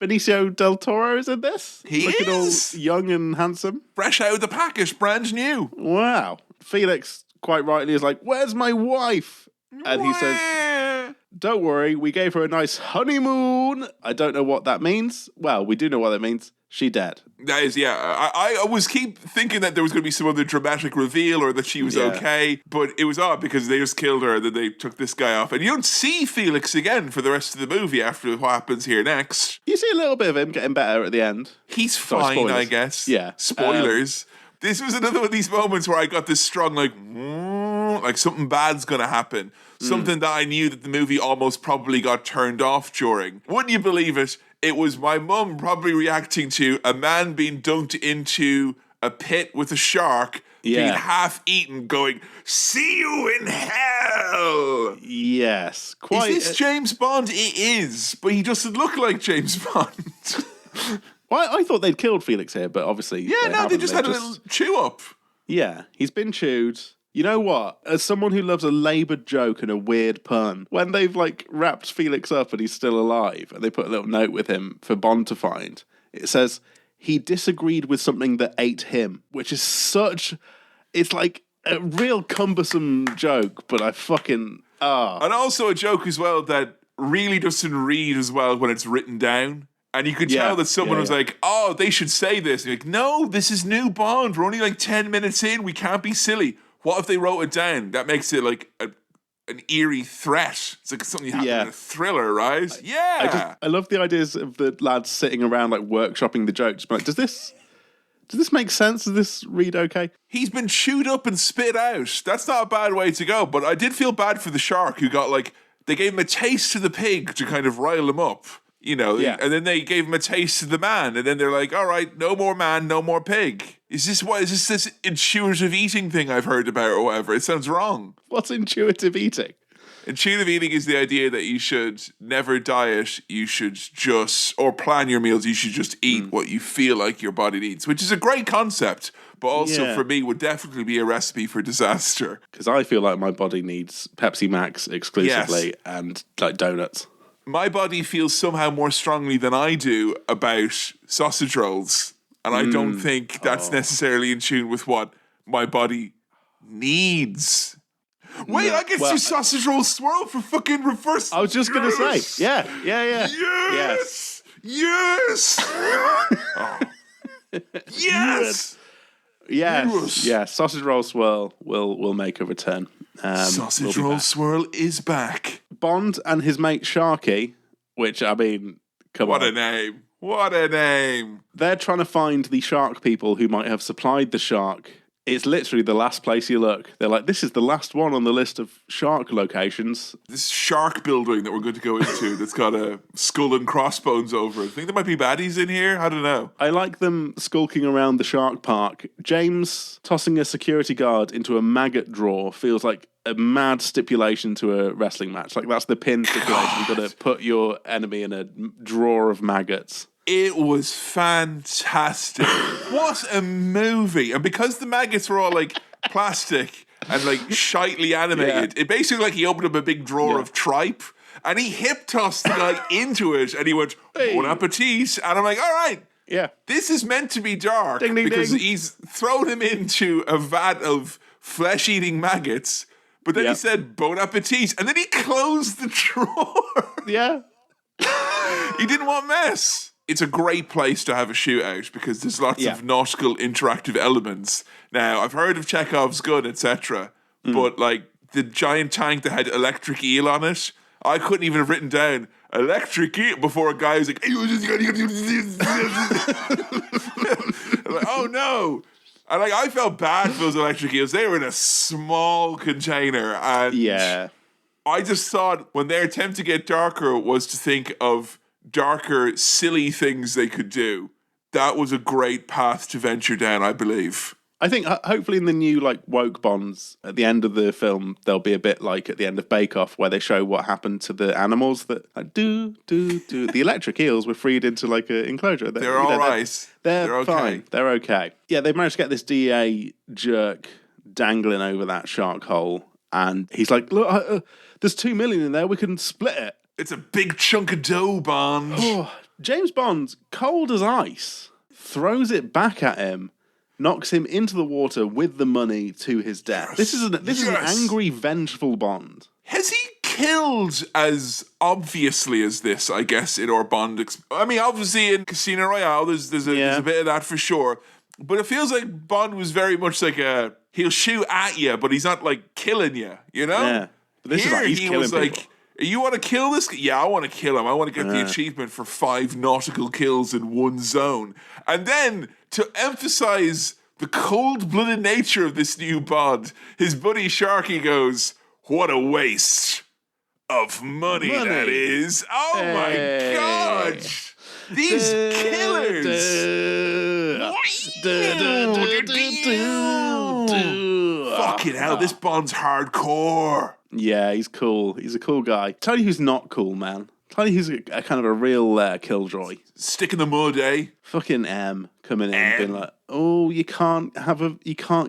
Benicio del Toro is in this. He Looking is. all young and handsome. Fresh out of the package, brand new. Wow. Felix, quite rightly, is like, "Where's my wife?" And he says, "Don't worry, we gave her a nice honeymoon." I don't know what that means. Well, we do know what that means. She dead. That is, yeah. I was keep thinking that there was going to be some other dramatic reveal or that she was okay, but it was odd because they just killed her and then they took this guy off. And you don't see Felix again for the rest of the movie after what happens here next. You see a little bit of him getting better at the end. He's Sorry, fine, spoilers. I guess. Yeah. Spoilers. This was another one of these moments where I got this strong, like something bad's going to happen. Something that I knew that the movie almost probably got turned off during. Wouldn't you believe it? It was my mum probably reacting to a man being dunked into a pit with a shark, being half eaten, going, "See you in hell." Yes. Quite. Is this James Bond? It is, but he doesn't look like James Bond. Well, I thought they'd killed Felix here, but obviously they just had a little chew up. Yeah, he's been chewed. You know what? As someone who loves a laboured joke and a weird pun, when they've like wrapped Felix up and he's still alive, and they put a little note with him for Bond to find, it says he disagreed with something that ate him, which is such. It's like a real cumbersome joke, but I fucking And also a joke as well that really doesn't read as well when it's written down. And you could tell that someone was like, "Oh, they should say this." And you're like, "No, this is new Bond. We're only like 10 minutes in. We can't be silly." What if they wrote it down? That makes it like an eerie threat. It's like something you have in a thriller, right? I love the ideas of the lads sitting around like workshopping the jokes. But like, does this make sense? Does this read okay? He's been chewed up and spit out. That's not a bad way to go. But I did feel bad for the shark who got like, they gave him a taste to the pig to kind of rile him up. You know, and then they gave him a taste to the man, and then they're like, "All right, no more man, no more pig." Is this intuitive eating thing I've heard about or whatever? It sounds wrong. What's intuitive eating? Intuitive eating is the idea that you should never diet, you should just, or plan your meals, you should just eat what you feel like your body needs, which is a great concept, but also for me would definitely be a recipe for disaster. Because I feel like my body needs Pepsi Max exclusively and like donuts. My body feels somehow more strongly than I do about sausage rolls. And I don't think that's necessarily in tune with what my body needs. Wait, I get you sausage roll swirl for fucking reverse. I was just going to say. Yeah. Yes! Yes! Oh. Yes! Yes. Yeah, sausage roll swirl will make a return. Sausage roll swirl is back. Bond and his mate Sharky, which, I mean, come on. What a name. What a name. They're trying to find the shark people who might have supplied the shark. It's literally the last place you look. They're like, this is the last one on the list of shark locations. This shark building that we're going to go into that's got a skull and crossbones over it. I think there might be baddies in here. I don't know. I like them skulking around the shark park. James tossing a security guard into a maggot drawer feels like a mad stipulation to a wrestling match. Like, that's the pin stipulation. You've got to put your enemy in a drawer of maggots. It was fantastic. What a movie. And because the maggots were all like plastic and like shitely animated, it basically like he opened up a big drawer of tripe and he hip tossed the guy into it and he went, "Bon appetit." And I'm like, all right. Yeah. This is meant to be dark because he's thrown him into a vat of flesh-eating maggots, but then he said, "Bon appetit." And then he closed the drawer. Yeah. He didn't want mess. It's a great place to have a shootout because there's lots of nautical interactive elements. Now, I've heard of Chekhov's gun, etc., but like the giant tank that had electric eel on it, I couldn't even have written down electric eel before a guy was like, I'm like, oh no. And like I felt bad for those electric eels. They were in a small container, and I just thought when their attempt to get darker was to think of darker, silly things they could do. That was a great path to venture down, I believe. I think hopefully in the new like woke Bonds, at the end of the film, there'll be a bit like at the end of Bake Off where they show what happened to the animals that like, do. The electric eels were freed into like an enclosure. They're all right. They're okay. Fine. They're okay. Yeah, they've managed to get this DEA jerk dangling over that shark hole, and he's like, "Look, there's $2 million in there. We can split it." It's a big chunk of dough, Bond. Oh, James Bond, cold as ice, throws it back at him, knocks him into the water with the money to his death. This is an angry, vengeful Bond. Has he killed as obviously as this, I guess, in our Bond... I mean, obviously in Casino Royale, there's a bit of that for sure. But it feels like Bond was very much like he'll shoot at you, but he's not, like, killing you, you know? Yeah. But this is like, he's killing people. Like, you want to kill this guy? Yeah, I want to kill him. I want to get the achievement for 5 nautical kills in one zone. And then, to emphasize the cold-blooded nature of this new Bond, his buddy Sharky goes, "What a waste of money that is. Oh my God. These killers. Fucking hell, this Bond's hardcore." Yeah, he's cool. He's a cool guy. Tell you who's not cool, man. Tell you who's a kind of a real killjoy. Stick in the mud, eh? Fucking M coming in, being like, "Oh, you can't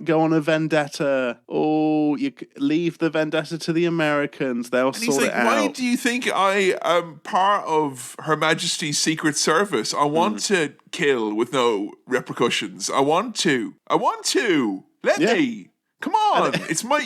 go on a vendetta. Oh, you leave the vendetta to the Americans. They'll sort it out." Why do you think I am part of Her Majesty's Secret Service? I want to kill with no repercussions. I want to. Let me. Come on.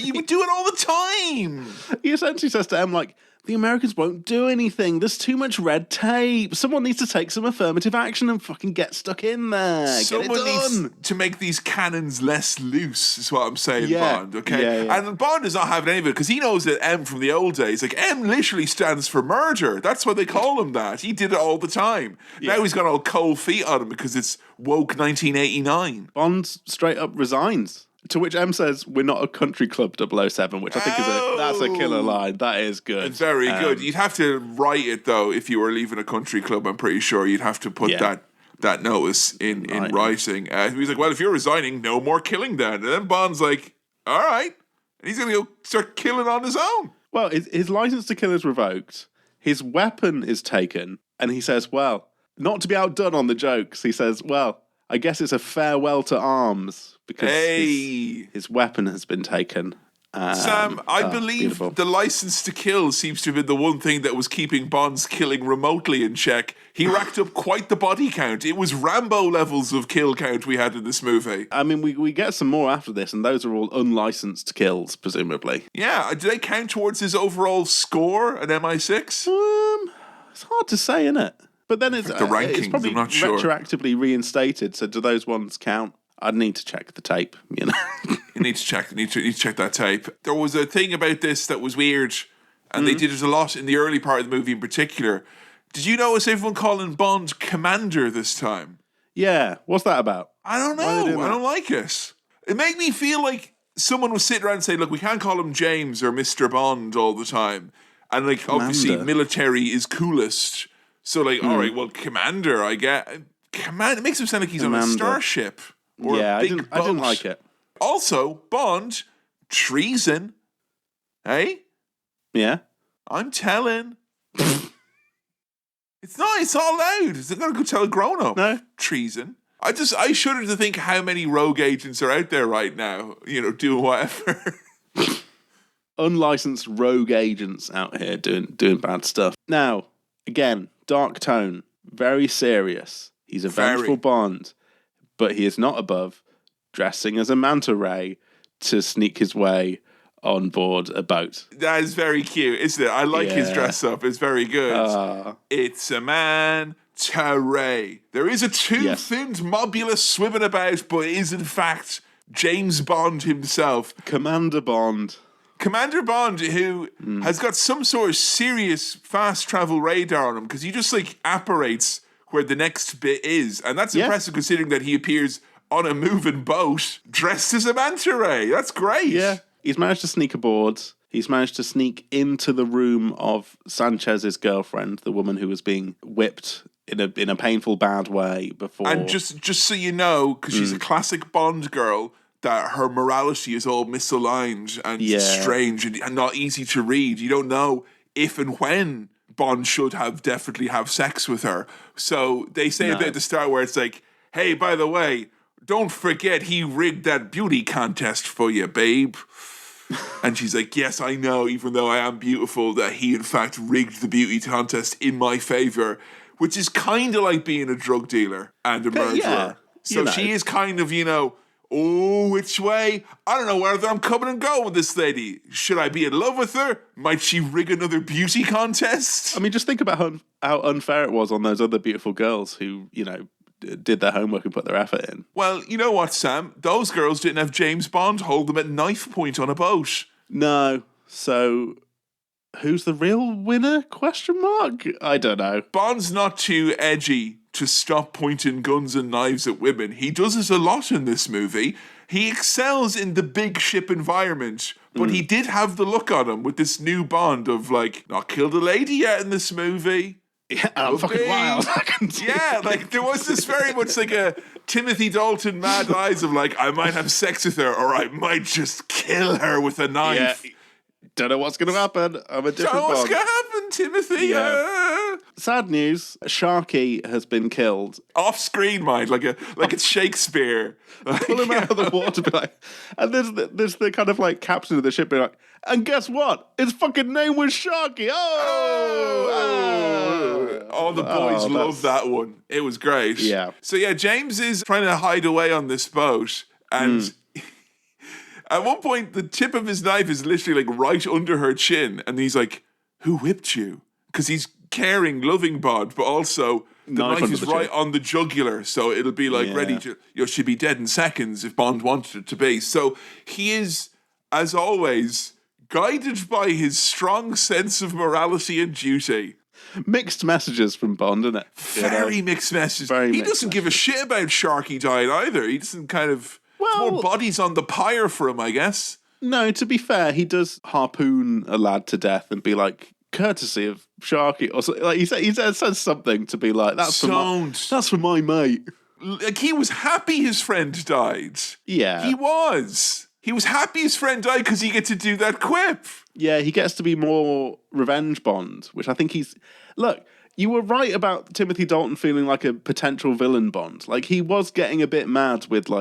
You would do it all the time. He essentially says to M, like, the Americans won't do anything. There's too much red tape. Someone needs to take some affirmative action and fucking get stuck in there. Someone needs to make these cannons less loose, is what I'm saying, Bond, okay? Yeah. And Bond does not have any of it, because he knows that M from the old days, like, M literally stands for murder. That's why they call him that. He did it all the time. Yeah. Now he's got all cold feet on him because it's woke 1989. Bond straight up resigns. To which M says, "We're not a country club 007, which I think that's a killer line. That is good. It's very good. You'd have to write it, though, if you were leaving a country club. I'm pretty sure you'd have to put that notice in writing. He's like, "Well, if you're resigning, no more killing then." And then Bond's like, "All right." And he's going to go start killing on his own. Well, his license to kill is revoked. His weapon is taken. And he says, well, not to be outdone on the jokes, he says, well, I guess it's a farewell to arms because his weapon has been taken. Sam, I believe the license to kill seems to have been the one thing that was keeping Bond's killing remotely in check. He racked up quite the body count. It was Rambo levels of kill count we had in this movie. I mean, we get some more after this, and those are all unlicensed kills, presumably. Yeah, do they count towards his overall score at MI6? It's hard to say, isn't it? But then it's the rankings, it's probably I'm not sure. Retroactively reinstated, so do those ones count? I'd need to check the tape, you know. You need to check that tape. There was a thing about this that was weird, and they did it a lot in the early part of the movie in particular. Did you notice everyone calling Bond Commander this time? Yeah, what's that about? I don't know. I don't like it. It made me feel like someone was sitting around and saying, look, we can't call him James or Mr. Bond all the time. And like, Commander. Obviously, military is coolest. So like, all right, well, Commander, I get. It makes him sound like he's on a starship. Yeah, I didn't like it. Also, Bond, treason. Hey? Yeah? I'm telling. It's not loud. It's not going to go tell a grown-up. No. Treason. I shudder to think how many rogue agents are out there right now, you know, doing whatever. Unlicensed rogue agents out here doing bad stuff. Now, again, dark tone, very serious. He's a vengeful Bond, but he is not above dressing as a manta ray to sneak his way on board a boat. That is very cute, isn't it? I like his dress up. It's very good. It's a manta ray. There is a two-finned mobulus swimming about, but it is in fact James Bond himself. Commander Bond, who has got some sort of serious fast travel radar on him, because he just like apparates where the next bit is. And that's impressive considering that he appears on a moving boat dressed as a manta ray. That's great. Yeah. He's managed to sneak aboard. He's managed to sneak into the room of Sanchez's girlfriend, the woman who was being whipped in a painful, bad way before. And just so you know, because she's a classic Bond girl, that her morality is all misaligned and strange and not easy to read. You don't know if and when Bond should definitely have sex with her. So they say a bit at the start where it's like, hey, by the way, don't forget he rigged that beauty contest for you, babe. And she's like, yes, I know, even though I am beautiful, that he in fact rigged the beauty contest in my favour, which is kind of like being a drug dealer and a murderer. Yeah, so she is kind of, which way? I don't know whether I'm coming and going with this lady. Should I be in love with her? Might she rig another beauty contest? I mean, just think about how unfair it was on those other beautiful girls who, did their homework and put their effort in. Well, you know what, Sam? Those girls didn't have James Bond hold them at knife point on a boat. No. So, who's the real winner? Question mark? I don't know. Bond's not too edgy to stop pointing guns and knives at women. He does this a lot in this movie. He excels in the big ship environment, but he did have the look on him with this new Bond of not killed a lady yet in this movie. Yeah, I'm fucking wild. Yeah, there was this very much like a Timothy Dalton mad eyes of I might have sex with her or I might just kill her with a knife. Yeah. Don't know what's going to happen. I'm a different Don't know what's Bond. going to happen, Timothy. Yeah. Sad news. Sharky has been killed. Off screen, mind, like it's Shakespeare. Pull him out of the water, and there's the kind of captain of the ship being like, and guess what? His fucking name was Sharky. Oh, the boys loved that one. It was great. Yeah. So yeah, James is trying to hide away on this boat, and at one point the tip of his knife is literally right under her chin, and he's like, "Who whipped you?" Because he's caring, loving Bond, but also the knife is right on the jugular, so it'll be ready to, she'd be dead in seconds if Bond wanted it to be. So he is, as always, guided by his strong sense of morality and duty. Mixed messages from Bond, isn't it? Very mixed messages. He doesn't give a shit about Sharky dying either. He doesn't more bodies on the pyre for him, I guess. No, to be fair, he does harpoon a lad to death and be like, courtesy of Sharky, or something. He says something to be like, that's for my mate. He was happy his friend died. Yeah. He was happy his friend died because he gets to do that quip. Yeah, he gets to be more revenge Bond, which I think he's... Look, you were right about Timothy Dalton feeling like a potential villain Bond. He was getting a bit mad with,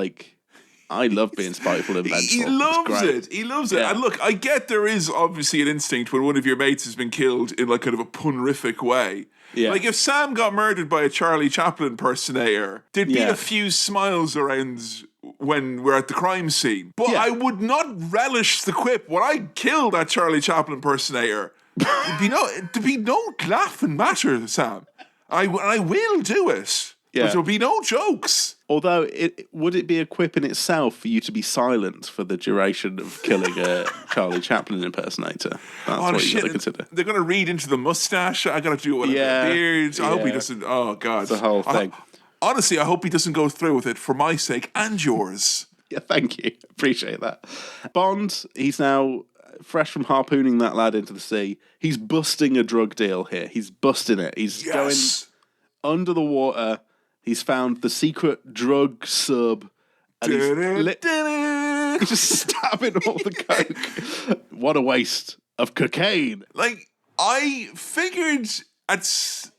I love being spiteful and vengeful. He loves it. He loves it. And look, I get there is obviously an instinct when one of your mates has been killed in kind of a punrific way. Yeah. If Sam got murdered by a Charlie Chaplin impersonator, there'd be a few smiles around when we're at the crime scene. But I would not relish the quip. When I killed that Charlie Chaplin impersonator, there'd be no laughing matter, Sam. I will do it. Yeah. But there'll be no jokes. Although, would it be a quip in itself for you to be silent for the duration of killing a Charlie Chaplin impersonator? That's what you got to consider. They're going to read into the mustache. I got to do it with the beard. I hope he doesn't. Oh, God. It's the whole thing. Honestly, I hope he doesn't go through with it for my sake and yours. Yeah, thank you. Appreciate that. Bond, he's now fresh from harpooning that lad into the sea. He's busting a drug deal here. He's busting it. He's going under the water. He's found the secret drug sub. And he's just stabbing all the coke. What a waste of cocaine. I figured at some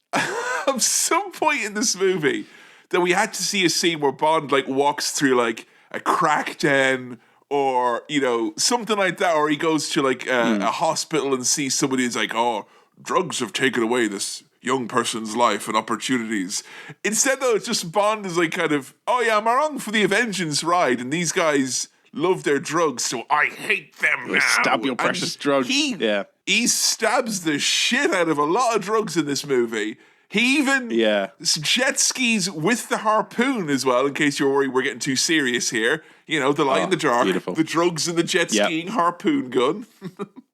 point in this movie that we had to see a scene where Bond walks through a crack den or something like that, or he goes to a hospital and sees somebody who's oh, drugs have taken away this young person's life and opportunities. Instead, though, it's just Bond is kind of, oh yeah, I'm along for the Vengeance ride, and these guys love their drugs, so I hate them now. Stab your precious drugs. He stabs the shit out of a lot of drugs in this movie. He even jet skis with the harpoon as well, in case you're worried we're getting too serious here. The light in the dark, the drugs and the jet skiing harpoon gun.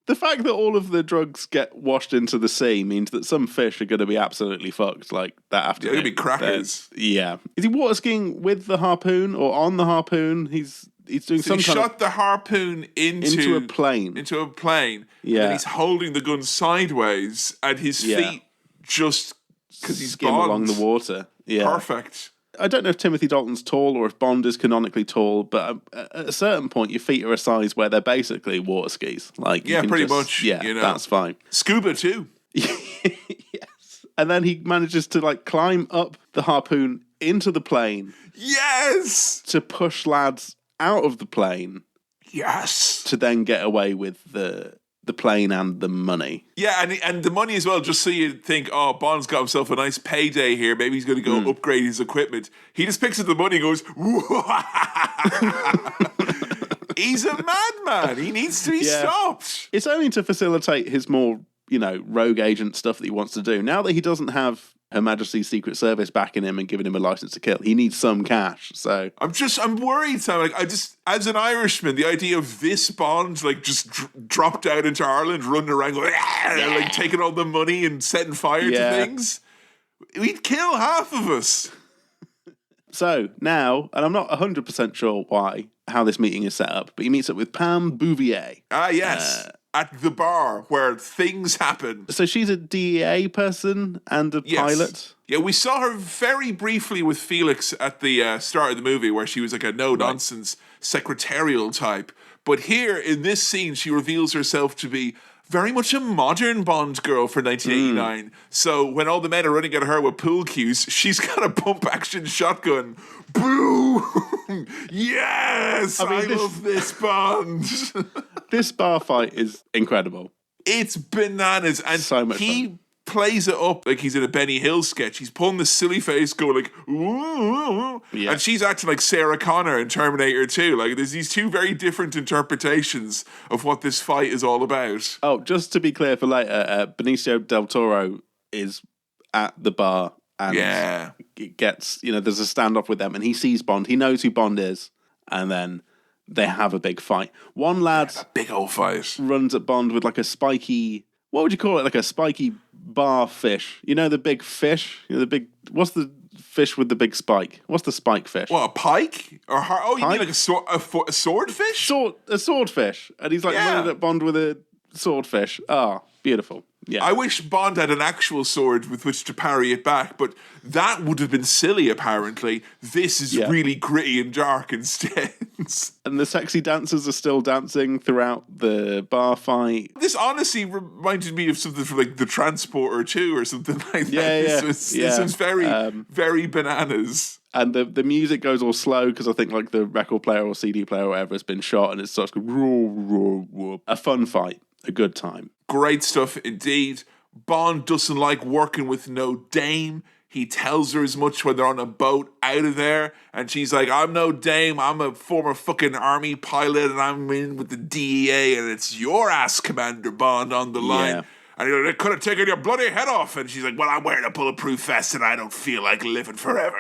The fact that all of the drugs get washed into the sea means that some fish are going to be absolutely fucked that afternoon. They're going to be crackers. Is he water skiing with the harpoon or on the harpoon? He's doing some kind of... He shot the harpoon into a plane. Into a plane. Yeah. And he's holding the gun sideways and his feet just... Because he's skim along the water. Yeah. Perfect. I don't know if Timothy Dalton's tall or if Bond is canonically tall, but at a certain point, your feet are a size where they're basically water skis. Pretty much. Yeah, that's fine. Scuba too. Yes. And then he manages to climb up the harpoon into the plane. Yes. To push lads out of the plane. Yes. to then get away with the plane and the money. Yeah, and the money as well, just so you think, oh, Bond's got himself a nice payday here. Maybe he's going to go upgrade his equipment. He just picks up the money and goes, he's a madman. He needs to be stopped. It's only to facilitate his more, rogue agent stuff that he wants to do. Now that he doesn't have Her Majesty's Secret Service backing him and giving him a license to kill, he needs some cash. So I'm worried, Sam. Like, as an Irishman, the idea of this Bond, like, just dropped out into Ireland, running around, going, like, taking all the money and setting fire to things, we'd kill half of us. So now, and I'm not 100% sure how this meeting is set up, but he meets up with Pam Bouvier. Ah, yes. At the bar where things happen. So she's a DEA person and a pilot. Yeah, we saw her very briefly with Felix at the start of the movie where she was like a no-nonsense secretarial type. But here, in this scene, she reveals herself to be very much a modern Bond girl for 1989. So when all the men are running at her with pool cues, she's got a pump-action shotgun. Boom! Yes! I love this Bond. This bar fight is incredible. It's bananas. And so much fun. Plays it up like he's in a Benny Hill sketch. He's pulling the silly face, going like, ooh, and she's acting like Sarah Connor in Terminator 2. Like, there's these two very different interpretations of what this fight is all about. Oh, just to be clear for later, Benicio del Toro is at the bar and it gets, there's a standoff with them, and he sees Bond. He knows who Bond is, and then they have a big fight. One lad, a big old fight, runs at Bond with like a spiky. What would you call it? Like a spiky bar fish. The big fish? What's the fish with the big spike? What's the spike fish? What, a pike? You mean like a swordfish? A swordfish. And he's like running at Bond with a swordfish. Ah, beautiful. Yeah. I wish Bond had an actual sword with which to parry it back, but that would have been silly, apparently. This is really gritty and dark instead. And the sexy dancers are still dancing throughout the bar fight. This honestly reminded me of something from like The Transporter 2 or something like that. This was very, very bananas. And the music goes all slow because I think like the record player or CD player or whatever has been shot, and it starts going a fun fight, a good time. Great stuff indeed. Bond doesn't like working with no dame. He tells her as much when they're on a boat out of there, and she's like, I'm no dame, I'm a former fucking army pilot, and I'm in with the DEA, and it's your ass, Commander Bond, on the line. And they could have taken your bloody head off. And she's like, well, I'm wearing a bulletproof vest and I don't feel like living forever.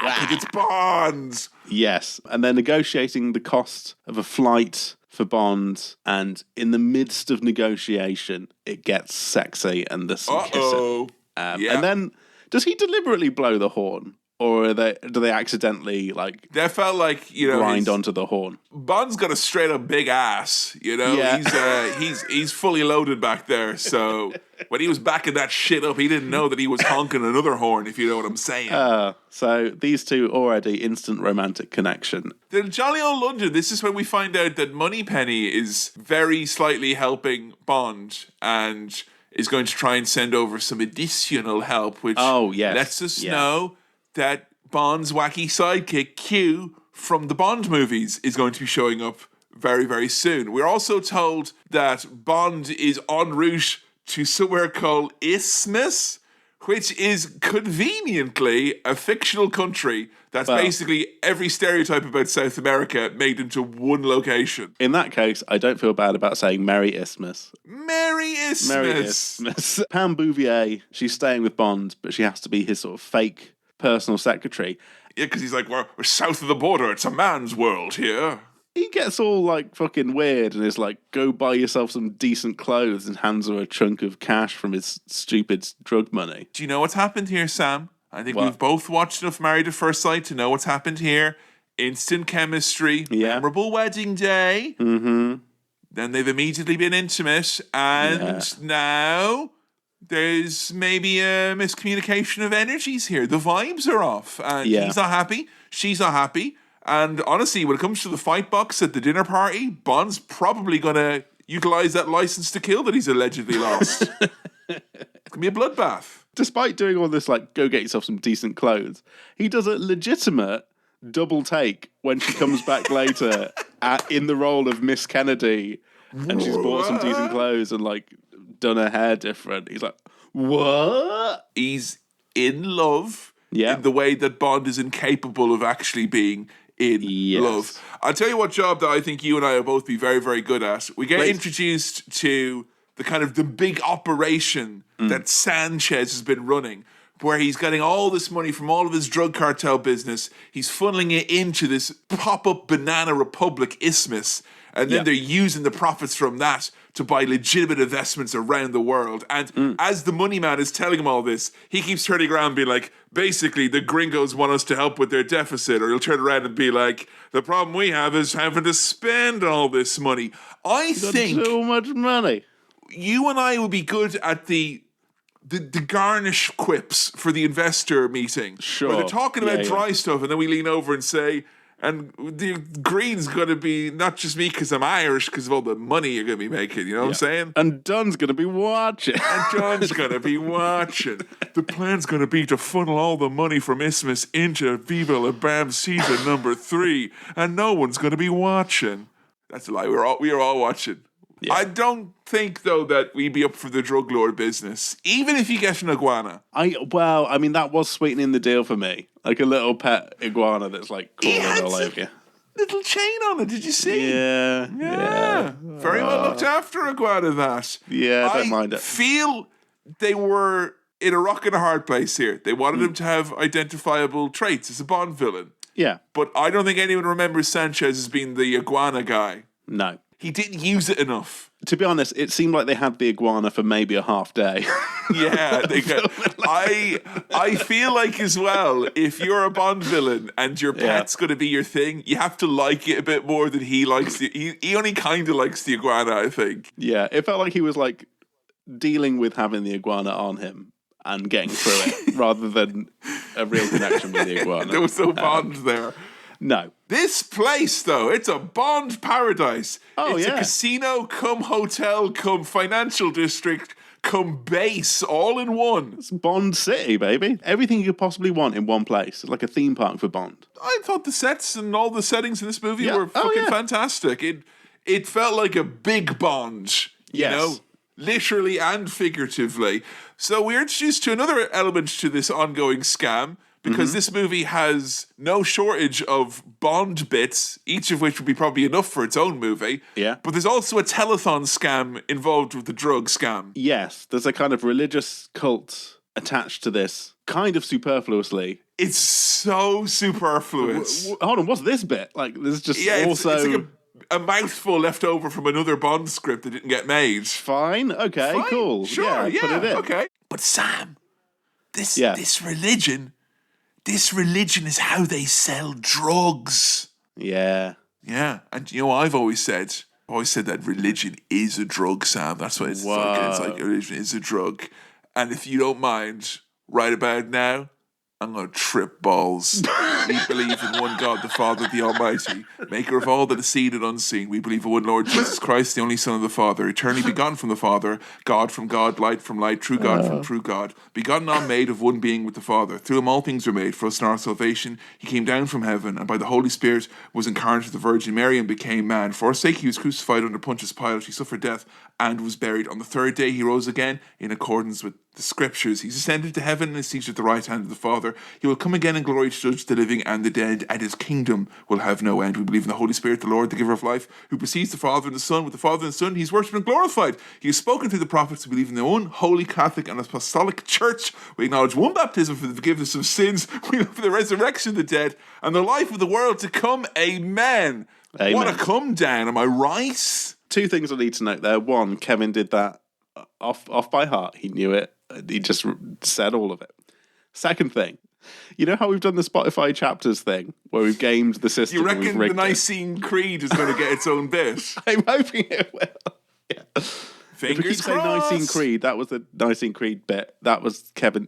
Because it's Bond. Yes. And they're negotiating the cost of a flight for Bond. And in the midst of negotiation, it gets sexy and there's some kissing. And then, does he deliberately blow the horn? Or do they accidentally, That felt like, grind onto the horn? Bond's got a straight up big ass, Yeah. He's fully loaded back there. So when he was backing that shit up, he didn't know that he was honking another horn, if you know what I'm saying. So these two already instant romantic connection. Then Jolly Old London, this is when we find out that Moneypenny is very slightly helping Bond and is going to try and send over some additional help, which lets us know that Bond's wacky sidekick, Q, from the Bond movies, is going to be showing up very, very soon. We're also told that Bond is en route to somewhere called Isthmus, which is conveniently a fictional country that's basically every stereotype about South America made into one location. In that case, I don't feel bad about saying Merry Isthmus. Merry Isthmus! Merry Isthmus. Pam Bouvier, she's staying with Bond, but she has to be his sort of fake personal secretary. Yeah, because he's like, we're south of the border. It's a man's world here. He gets all fucking weird and is like, go buy yourself some decent clothes, and hands her a chunk of cash from his stupid drug money. Do you know what's happened here, Sam? I think we've both watched enough Married at First Sight to know what's happened here. Instant chemistry, memorable wedding day. Mm-hmm. Then they've immediately been intimate, and now there's maybe a miscommunication of energies here. The vibes are off, and he's not happy, she's not happy. And honestly, when it comes to the fight box at the dinner party, Bond's probably going to utilize that license to kill that he's allegedly lost. It's going to be a bloodbath. Despite doing all this, go get yourself some decent clothes, he does a legitimate double take when she comes back later in the role of Miss Kennedy, and she's bought some decent clothes and like done her hair different. He's like, what? He's in love Yeah. in the way that Bond is incapable of actually being in love. I'll tell you what job that I think you and I will both be very, very good at. We get introduced to the kind of the big operation that Sanchez has been running, where he's getting all this money from all of his drug cartel business. He's funneling it into this pop-up Banana Republic isthmus, and then they're using the profits from that to buy legitimate investments around the world. And as the money man is telling him all this, he keeps turning around and being like, basically, the gringos want us to help with their deficit. Or he'll turn around and be like, the problem we have is having to spend all this money. I think so much money. You and I would be good at the garnish quips for the investor meeting. Sure. Where they're talking about dry stuff, and then we lean over and say, and the green's going to be not just me because I'm Irish, because of all the money you're going to be making, you know what I'm saying? And Dunn's going to be watching. The plan's going to be to funnel all the money from Isthmus into Viva La Bam season number 3, and no one's going to be watching. That's a lie. We are all watching. Yeah. I don't think, though, that we'd be up for the drug lord business, even if you get an iguana. That was sweetening the deal for me. Like a little pet iguana that's like crawling all over you. Little chain on it, did you see? Yeah. Very well looked after iguana, that. Yeah, I don't mind it. I feel they were in a rock and a hard place here. They wanted him to have identifiable traits as a Bond villain. Yeah. But I don't think anyone remembers Sanchez as being the iguana guy. No. He didn't use it enough. To be honest, it seemed like they had the iguana for maybe a half day. Yeah, I feel like as well, if you're a Bond villain and your pet's going to be your thing, you have to like it a bit more than he likes. He only kind of likes the iguana, I think. Yeah, it felt like he was like dealing with having the iguana on him and getting through it rather than a real connection with the iguana. There was no Bond there. No. This place, though, it's a Bond paradise. It's a casino, come hotel, come financial district, come base, all in one. It's Bond City, baby. Everything you could possibly want in one place. It's like a theme park for Bond. I thought the sets and all the settings in this movie were fucking fantastic. It felt like a big Bond, you know, literally and figuratively. So we're introduced to another element to this ongoing scam, because this movie has no shortage of Bond bits, each of which would be probably enough for its own movie. Yeah. But there's also a telethon scam involved with the drug scam. Yes, there's a kind of religious cult attached to this, kind of superfluously. It's so superfluous. Hold on, what's this bit? Like, there's just it's like a mouthful left over from another Bond script that didn't get made. Fine, okay, cool. Sure, put it in. Okay. But Sam, this religion... This religion is how they sell drugs. Yeah. Yeah. And you know what I've always said? That religion is a drug, Sam. That's what it's like. It's like religion is a drug. And if you don't mind, right about now, I'm going to trip balls. We believe in one God, the Father, the Almighty, maker of all that is seen and unseen. We believe in one Lord Jesus Christ, the only Son of the Father, eternally begotten from the Father, God from God, light from light, true God from true God, begotten and made of one being with the Father. Through him all things were made. For us in our salvation, he came down from heaven, and by the Holy Spirit was incarnate of the Virgin Mary and became man. For our sake he was crucified under Pontius Pilate. He suffered death and was buried. On the third day he rose again in accordance with the scriptures. He's ascended to heaven and is seated at the right hand of the Father. He will come again in glory to judge the living and the dead, and his kingdom will have no end. We believe in the Holy Spirit, the Lord, the giver of life, who precedes the Father and the Son. With the Father and the Son, he's worshipped and glorified. He has spoken through the prophets. We believe in the one holy Catholic and apostolic church. We acknowledge one baptism for the forgiveness of sins. We look for the resurrection of the dead and the life of the world to come. Amen. What a come down, am I right? Two things I need to note there. One, Kevin did that off by heart. He knew it. He just said all of it. Second thing, you know how we've done the Spotify chapters thing, where we've gamed the system? You reckon the Nicene Creed is going to get its own bit? I'm hoping it will. Yeah. Fingers crossed. Nicene Creed, that was the Nicene Creed bit. That was Kevin.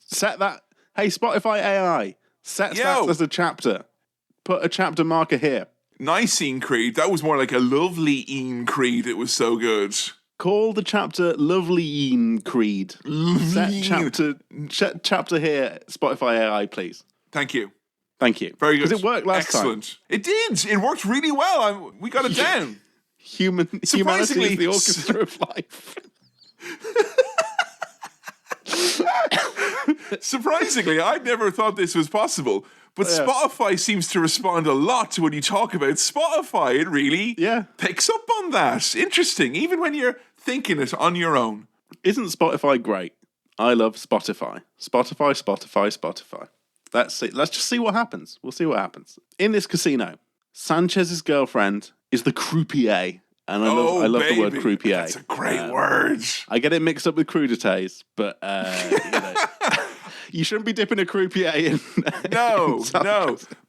Set that. Hey, Spotify AI, set that as a chapter. Put a chapter marker here. Nicene Creed, that was more like a lovely Ian Creed. It was so good. Call the chapter Lovely Ian Creed. Set chapter here, Spotify AI, please. Thank you. Thank you. Very good. Because it worked last time. Excellent. It did. It worked really well. We got it down. Humanity is the orchestra of life. Surprisingly, I never thought this was possible. But Spotify seems to respond a lot to when you talk about Spotify. It really picks up on that. Interesting. Even when you're thinking it on your own. Isn't Spotify great? I love Spotify. Spotify. Let's just see what happens. We'll see what happens. In this casino, Sanchez's girlfriend is the croupier. And I love the word croupier. That's a great word. I get it mixed up with crudités, but you shouldn't be dipping a croupier in. No.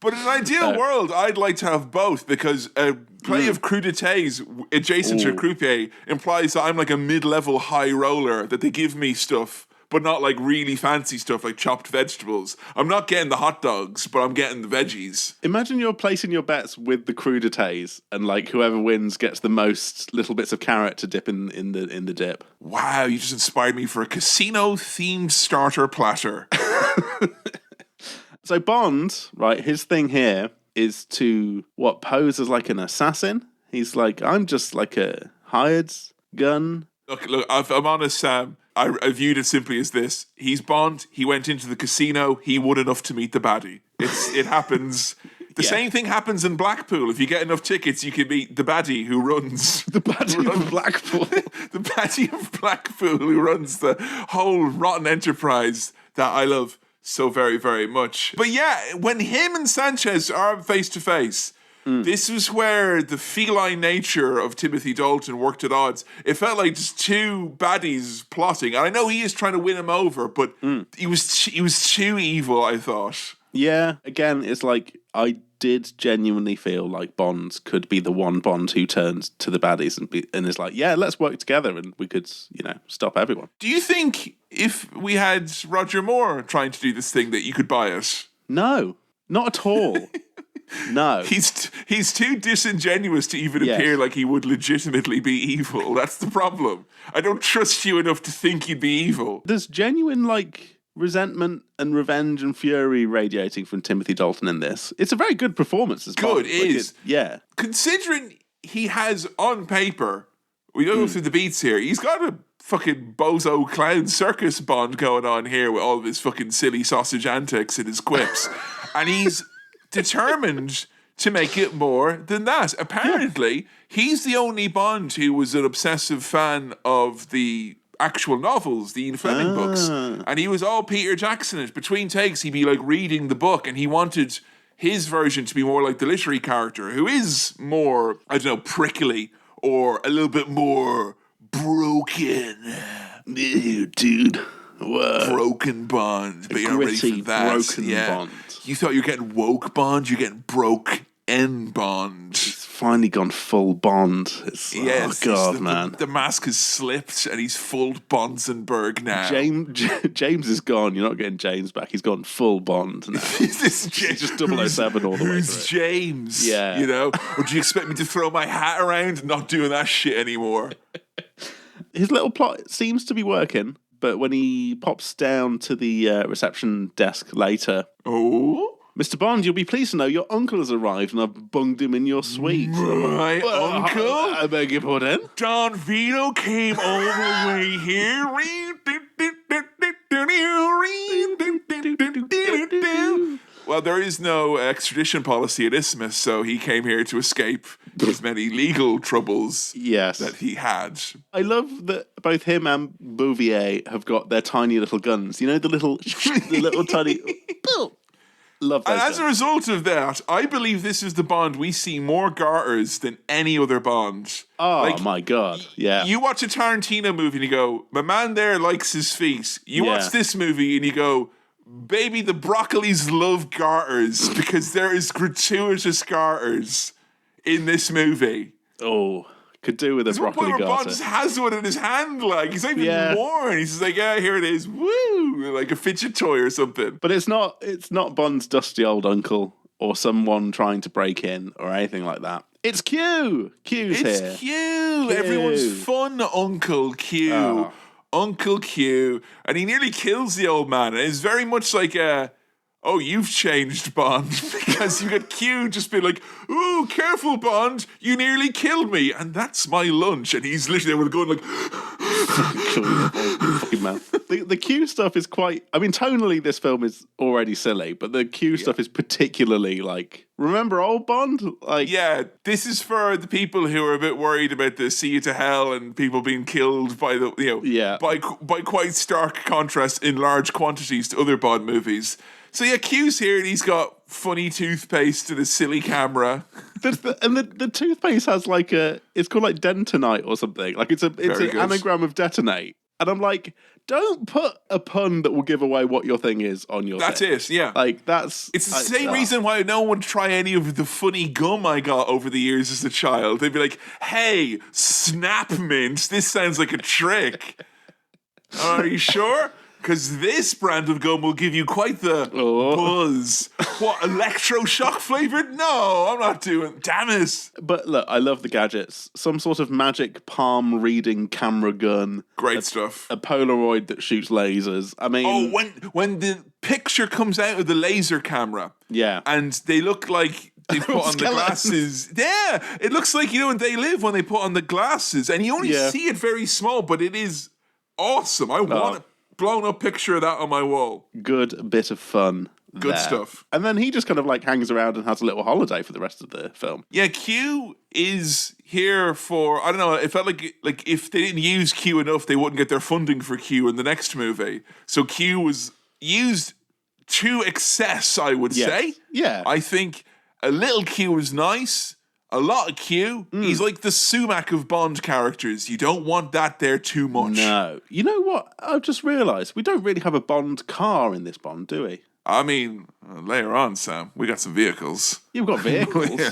But in an ideal world, I'd like to have both, because a play of crudités adjacent to a croupier implies that I'm like a mid-level high roller, that they give me stuff, but not like really fancy stuff like chopped vegetables. I'm not getting the hot dogs, but I'm getting the veggies. Imagine you're placing your bets with the crudités, and like whoever wins gets the most little bits of carrot to dip in the dip. Wow, you just inspired me for a casino-themed starter platter. So Bond, right, his thing here is to, pose as like an assassin? He's like, I'm just like a hired gun. Look, I'm honest, Sam. I viewed it simply as this. He's Bond. He went into the casino. He won enough to meet the baddie. It happens. The same thing happens in Blackpool. If you get enough tickets, you can meet the baddie who runs... The baddie of Blackpool. The baddie of Blackpool who runs the whole rotten enterprise that I love so very, very much. But yeah, when him and Sanchez are face to face... This was where the feline nature of Timothy Dalton worked at odds. It felt like just two baddies plotting. And I know he is trying to win him over, but he was too evil, I thought. Yeah, again, it's like I did genuinely feel like Bond could be the one Bond who turns to the baddies and is like, yeah, let's work together and we could, stop everyone. Do you think if we had Roger Moore trying to do this thing that you could buy it? No, not at all. No. He's too disingenuous to even appear like he would legitimately be evil. That's the problem. I don't trust you enough to think you'd be evil. There's genuine, resentment and revenge and fury radiating from Timothy Dalton in this. It's a very good performance as well. Good, it is. Yeah. Considering he has, on paper, we don't go through the beats here, he's got a fucking bozo clown circus Bond going on here with all of his fucking silly sausage antics and his quips. And he's... determined to make it more than that. Apparently, he's the only Bond who was an obsessive fan of the actual novels, the Ian Fleming books. And he was all Peter Jackson-ish. Between takes, he'd be reading the book, and he wanted his version to be more like the literary character, who is more, prickly or a little bit more broken. Ew, dude. Whoa. Broken Bond. But you're not ready for that. Broken Bond. You thought you were getting woke Bond, you're getting broke-in Bond. He's finally gone full Bond. Man. The mask has slipped and he's full Bonsenberg now. James is gone. You're not getting James back. He's gone full Bond now. This James, just 007 all the way through. Who's James? Yeah. Would you expect me to throw my hat around? Not doing that shit anymore. His little plot seems to be working. But when he pops down to the reception desk later, Mr. Bond, you'll be pleased to know your uncle has arrived and I've bunged him in your suite. My uncle? I beg your pardon? Don Vito came all the way here. Well, there is no extradition policy at Isthmus, so he came here to escape his many legal troubles that he had. I love that both him and Bouvier have got their tiny little guns. The little tiny... Love those And as a result of that, I believe this is the Bond we see more garters than any other Bond. Oh, my God. Yeah. You watch a Tarantino movie and you go, my man there likes his feet. You watch this movie and you go... Baby, the Broccolis love garters because there is gratuitous garters in this movie. Oh, could do with a broccoli garter. Bond just has one in his hand, he's not even worn. He's just like, yeah, here it is, woo, like a fidget toy or something. But it's not Bond's dusty old uncle or someone trying to break in or anything like that. It's Q. Q's here. It's Q. Everyone's fun Uncle Q. Oh. Uncle Q, and he nearly kills the old man. And it's very much like a oh, you've changed, Bond, because you get Q just being like, ooh, careful, Bond, you nearly killed me, and that's my lunch. And he's literally there with a gun like, fucking man. The Q stuff is quite, I mean, tonally this film is already silly, but the Q stuff is particularly like, remember old Bond? Like, yeah, this is for the people who are a bit worried about the See You to Hell and people being killed by the, by quite stark contrast in large quantities to other Bond movies. So yeah, Q's here and he's got funny toothpaste and a silly camera. The toothpaste has like it's called like Dentonite or something. Like it's an anagram of detonate. And I'm like, don't put a pun that will give away what your thing is on your That's thing. it, yeah. Like it's the same reason why no one would try any of the funny gum I got over the years as a child. They'd be like, hey, Snap Mint, this sounds like a trick. Are you sure? Because this brand of gum will give you quite the buzz. What, electroshock flavored? No, I'm not doing. Damn it! But look, I love the gadgets. Some sort of magic palm reading camera gun. Great stuff. A Polaroid that shoots lasers. I mean, when the picture comes out of the laser camera, and they look like they put on the glasses. Yeah, it looks like in They Live when they put on the glasses, and you only see it very small, but it is awesome. I want a blown up picture of that on my wall. Good bit of fun. Good stuff. And then he just kind of like hangs around and has a little holiday for the rest of the film. Yeah, Q is here for, I don't know, it felt like if they didn't use Q enough, they wouldn't get their funding for Q in the next movie. So Q was used to excess, I would say. Yeah. I think a little Q was nice. A lot of Q. He's like the Sumac of Bond characters. You don't want that there too much. No. You know what? I've just realised we don't really have a Bond car in this Bond, do we? I mean, later on, Sam, we got some vehicles. You've got vehicles. Yeah.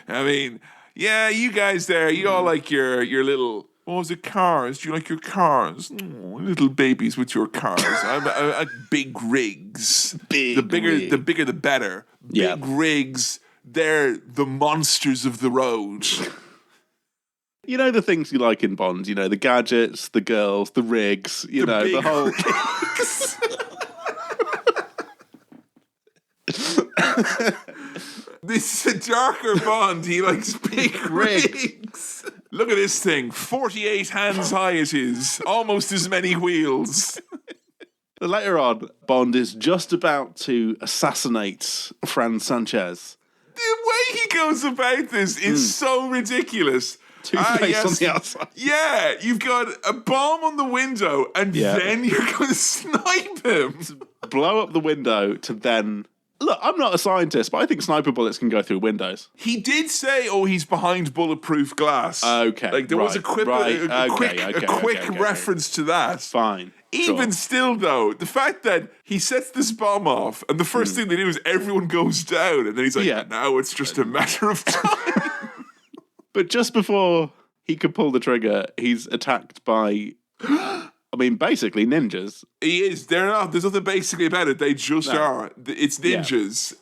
I mean, yeah, you guys there, you all like your little, what was it, cars? Do you like your cars? Little babies with your cars. I big rigs. The bigger the better. Big rigs. They're the monsters of the road. You know the things you like in Bond, the gadgets, the girls, the rigs, the whole... This is a darker Bond. He likes big rigs. Look at this thing. 48 hands high it is. Almost as many wheels. Later on, Bond is just about to assassinate Fran Sanchez. The way he goes about this is so ridiculous. Toothpaste on the outside. Yeah, you've got a bomb on the window, and then you're going to snipe him. Blow up the window to then... Look, I'm not a scientist, but I think sniper bullets can go through windows. He did say, he's behind bulletproof glass. Okay. Like, there was a quick reference to that. Fine. Even still, though, the fact that he sets this bomb off, and the first thing they do is everyone goes down, and then he's like, now it's just a matter of time. But just before he could pull the trigger, he's attacked by, basically ninjas. He is. They're not. There's nothing basically about it. They just are. It's ninjas.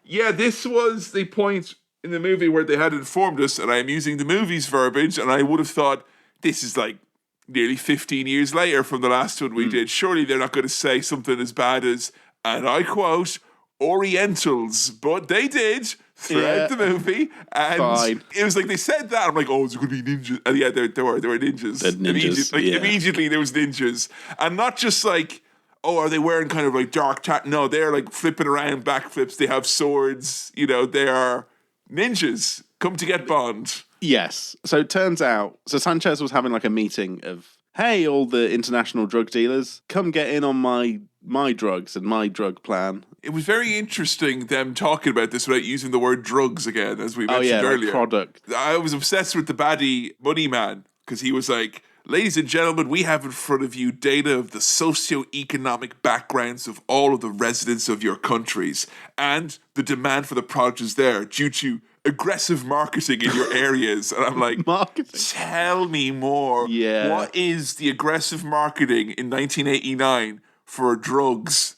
Yeah. And this was the point in the movie where they had informed us, and I am using the movie's verbiage, and I would have thought, this is like nearly 15 years later from the last one we did. Surely they're not going to say something as bad as, and I quote, Orientals. But they did throughout the movie, and it was like they said that. I'm like, is it going to be ninjas? And there were ninjas. Immediately there was ninjas, and not just like, are they wearing kind of like dark No, they're like flipping around backflips. They have swords. They are ninjas come to get Bond. Yes. So it turns out, Sanchez was having like a meeting of, hey, all the international drug dealers, come get in on my drugs and my drug plan. It was very interesting them talking about this without using the word drugs again, as we mentioned earlier. Like product. I was obsessed with the baddie Money Man, because he was like, ladies and gentlemen, we have in front of you data of the socioeconomic backgrounds of all of the residents of your countries, and the demand for the product is there due to aggressive marketing in your areas. And I'm like, tell me more. Yeah. What is the aggressive marketing in 1989 for drugs?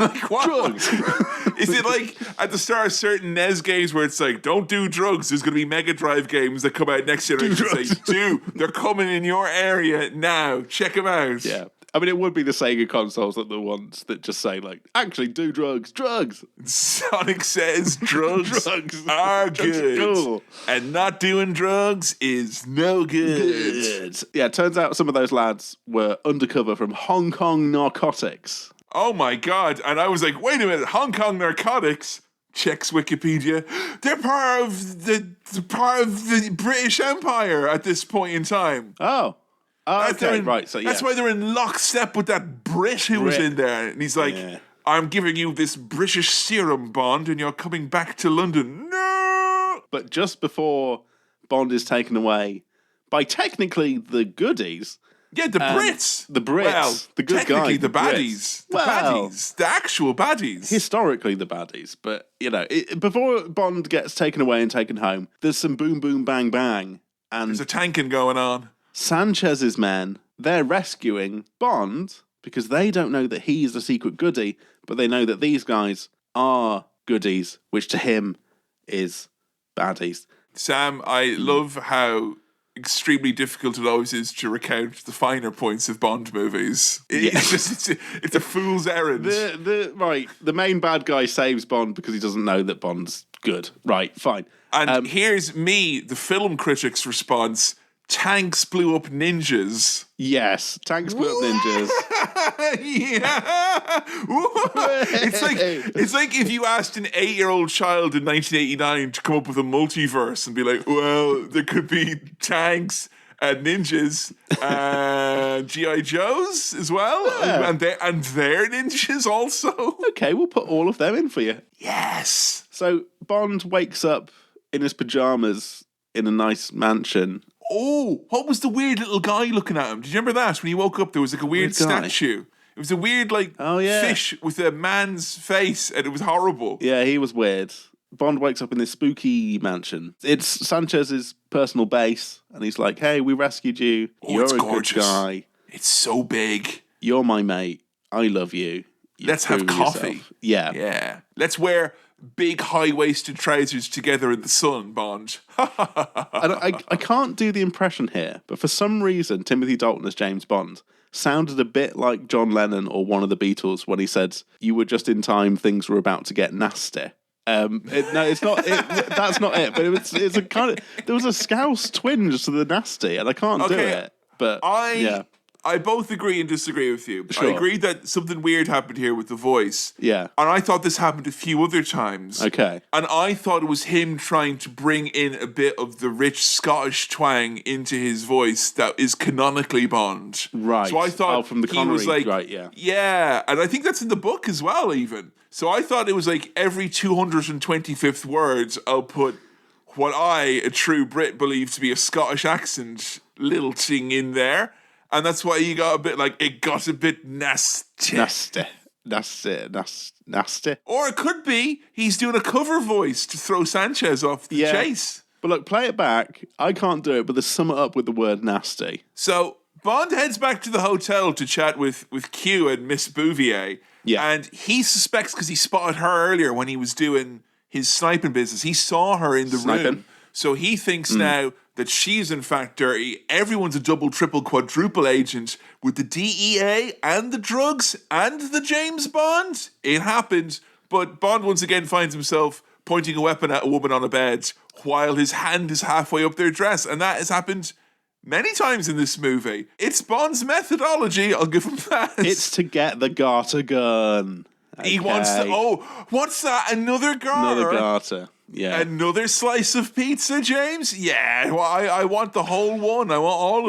Like, what? Drugs? Is it like at the start of certain NES games where it's like, don't do drugs, there's going to be Mega Drive games that come out next generation and say, they're coming in your area now, check them out. Yeah. I mean, it would be the Sega consoles that the ones that just say, like, actually do drugs. Sonic says drugs, are good. Cool. And not doing drugs is no good. Yeah, it turns out some of those lads were undercover from Hong Kong Narcotics. Oh my God. And I was like, wait a minute, Hong Kong Narcotics? Checks Wikipedia. They're part of the British Empire at this point in time. Oh. Okay, right. So, yeah. That's why they're in lockstep with that Brit who was in there. And he's like, I'm giving you this British serum, Bond, and you're coming back to London. No! But just before Bond is taken away by technically the goodies. Yeah, the Brits. The Brits. Well, the good technically guys. the baddies. Baddies. The actual baddies. Historically the baddies. But, you know, before Bond gets taken away and taken home, there's some boom, boom, bang, bang. And there's a tanking going on. Sanchez's men, they're rescuing Bond because they don't know that he's the secret goodie, but they know that these guys are goodies, which to him is baddies. Sam, I love how extremely difficult it always is to recount the finer points of Bond movies. It's a fool's errand. The main bad guy saves Bond because he doesn't know that Bond's good. Right, fine. And here's me, the film critic's response. Tanks blew up ninjas. Yes, tanks blew up ninjas. Yeah. It's like if you asked an 8-year-old child in 1989 to come up with a multiverse and be like, well, there could be tanks and ninjas and G.I. Joes as well. Yeah. And they're ninjas also. Okay, we'll put all of them in for you. Yes. So Bond wakes up in his pajamas in a nice mansion. Oh, what was the weird little guy looking at him? Did you remember that? When he woke up, there was like a weird statue. It was a weird, fish with a man's face, and it was horrible. Yeah, he was weird. Bond wakes up in this spooky mansion. It's Sanchez's personal base, and he's like, hey, we rescued you. You're a gorgeous. Good guy. It's so big. You're my mate. I love you. Let's have coffee. Yourself. Yeah. Yeah. Let's wear big high-waisted trousers together in the sun, Bond. And I can't do the impression here, but for some reason, Timothy Dalton as James Bond sounded a bit like John Lennon or one of the Beatles when he said, you were just in time, things were about to get nasty. No, it's not. That's not it. But it's a kind of, there was a Scouse twinge to the nasty, and I can't do it. But I both agree and disagree with you. Sure. I agree that something weird happened here with the voice. Yeah. And I thought this happened a few other times. Okay. And I thought it was him trying to bring in a bit of the rich Scottish twang into his voice that is canonically Bond. Right. So I thought from the Connery, he was like, right, yeah. Yeah. And I think that's in the book as well, even. So I thought it was like every 225th words, I'll put what I, a true Brit, believe to be a Scottish accent lilting in there. And that's why you got a bit like, it got a bit nasty. Nasty. Or it could be he's doing a cover voice to throw Sanchez off the chase. But look, play it back. I can't do it, but there's sum it up with the word nasty. So Bond heads back to the hotel to chat with Q and Miss Bouvier. Yeah. And he suspects, because he spotted her earlier when he was doing his sniping business. He saw her in the room. So he thinks now that she's in fact dirty. Everyone's a double, triple, quadruple agent with the DEA and the drugs and the James Bond. It happened, but Bond once again finds himself pointing a weapon at a woman on a bed while his hand is halfway up their dress, and that has happened many times in this movie. It's Bond's methodology, I'll give him that. It's to get the garter gun. Okay. He wants to, what's that? Another garter? Another garter. Yeah. Another slice of pizza, James? Yeah, well, I want the whole one. I want all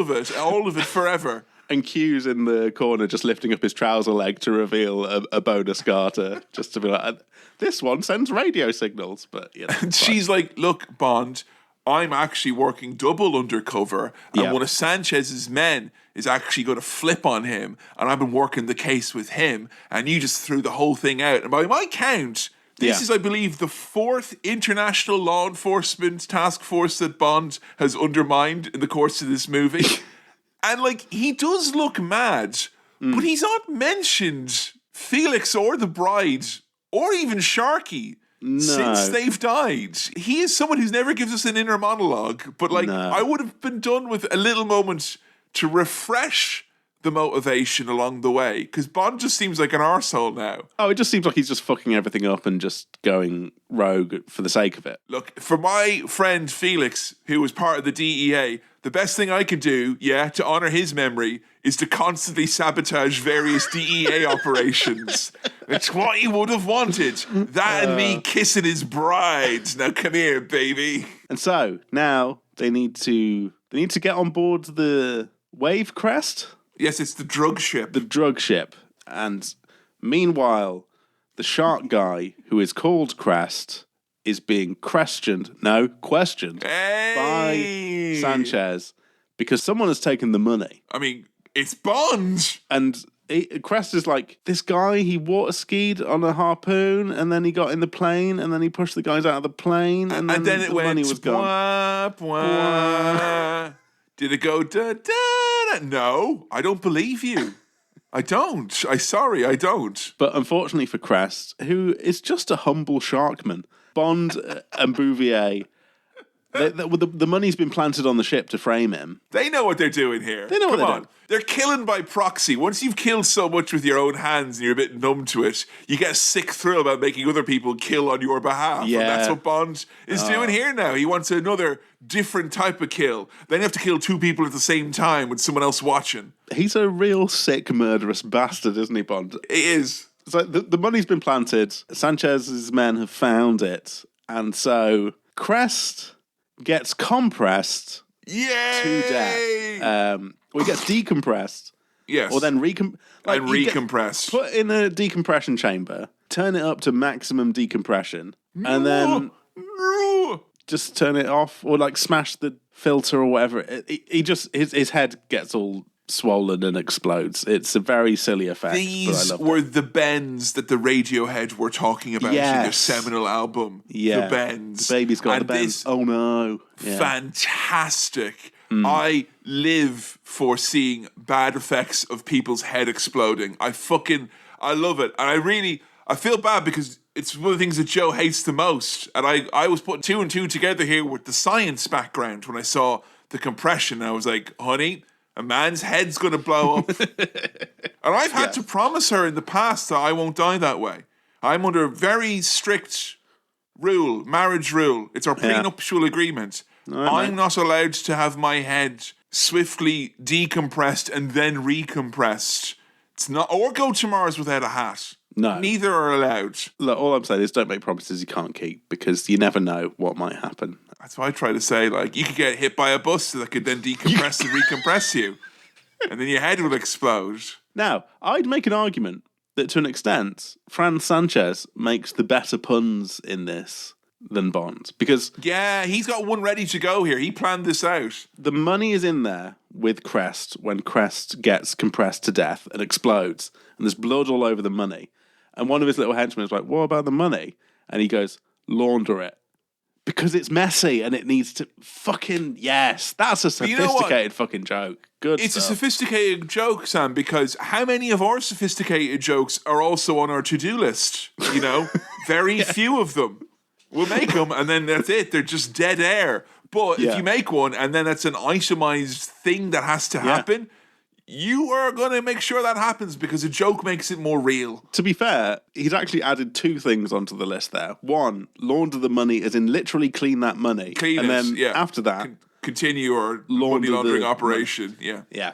of it forever. And Q's in the corner just lifting up his trouser leg to reveal a bonus garter, just to be like, this one sends radio signals. But you know, and she's like, look, Bond, I'm actually working double undercover, and one of Sanchez's men is actually going to flip on him, and I've been working the case with him, and you just threw the whole thing out. And by my count, this is, I believe, the 4th international law enforcement task force that Bond has undermined in the course of this movie. And, like, he does look mad, but he's not mentioned Felix or the bride or even Sharky since they've died. He is someone who's never gives us an inner monologue, but, like, I would have been done with a little moment to refresh the motivation along the way? Because Bond just seems like an arsehole now. Oh, it just seems like he's just fucking everything up and just going rogue for the sake of it. Look, for my friend Felix, who was part of the DEA, the best thing I could do, to honor his memory, is to constantly sabotage various DEA operations. It's what he would have wanted. That and me kissing his bride. Now come here, baby. And so now they need to get on board the Wave Crest, Yes, it's the drug ship. the drug ship. And meanwhile, the shark guy, who is called Crest, is being questioned Hey! by Sanchez because someone has taken the money. I mean, it's Bond. And Crest is like, this guy, he water skied on a harpoon, and then he got in the plane, and then he pushed the guys out of the plane, and then it the went money was gone. Bwah, bwah. Did it go da da da? No, I don't believe you. I don't. I don't. But unfortunately for Crest, who is just a humble sharkman, Bond and Bouvier, the money's been planted on the ship to frame him. They know what they're doing here. They know what Come they're on. doing. They're killing by proxy. Once you've killed so much with your own hands and you're a bit numb to it, you get a sick thrill about making other people kill on your behalf. Yeah. And that's what Bond is doing here now. He wants another different type of kill. Then you have to kill two people at the same time with someone else watching. He's a real sick, murderous bastard, isn't he, Bond? It is. So the money's been planted. Sanchez's men have found it. And so Crest gets compressed Yay! to death. Or he gets decompressed. Yes. Or then and recompressed. Put in a decompression chamber, turn it up to maximum decompression, and then just turn it off, or like smash the filter or whatever. He just his head gets all swollen and explodes. It's a very silly effect. These but I were love the bends that the Radiohead were talking about in their Yes. seminal album. Yeah. The bends. The baby's got and the bends. This Oh no. Yeah. fantastic. I live for seeing bad effects of people's head exploding. I love it. And I feel bad because it's one of the things that Joe hates the most. And I was putting two and two together here with the science background when I saw the compression. I was like, honey, a man's head's going to blow up. And I've had to promise her in the past that I won't die that way. I'm under a very strict marriage rule. It's our prenuptial agreement. I'm not allowed to have my head swiftly decompressed and then recompressed. It's not, or go to Mars without a hat. No. Neither are allowed. Look, all I'm saying is don't make promises you can't keep, because you never know what might happen. That's why I try to say, like, you could get hit by a bus that could then decompress and recompress you. And then your head will explode. Now, I'd make an argument that to an extent, Fran Sanchez makes the better puns in this than Bond. Because Yeah, he's got one ready to go here. He planned this out. the money is in there with Crest when Crest gets compressed to death and explodes. And there's blood all over the money. And one of his little henchmen is like, what about the money? And he goes, launder it. Because it's messy and it needs to fucking... Yes, that's a you know what? sophisticated fucking joke. Good It's stuff. a sophisticated joke, Sam, because how many of our sophisticated jokes are also on our to-do list? You know? Very few of them. We'll make them and then that's it. They're just dead air. But if Yeah. you make one and then it's an itemized thing that has to happen, you are going to make sure that happens because a joke makes it more real. To be fair, he's actually added two things onto the list there. One, launder the money, as in literally clean that money. Clean and it, then yeah. after that, Continue our Launder money laundering the- operation. Yeah.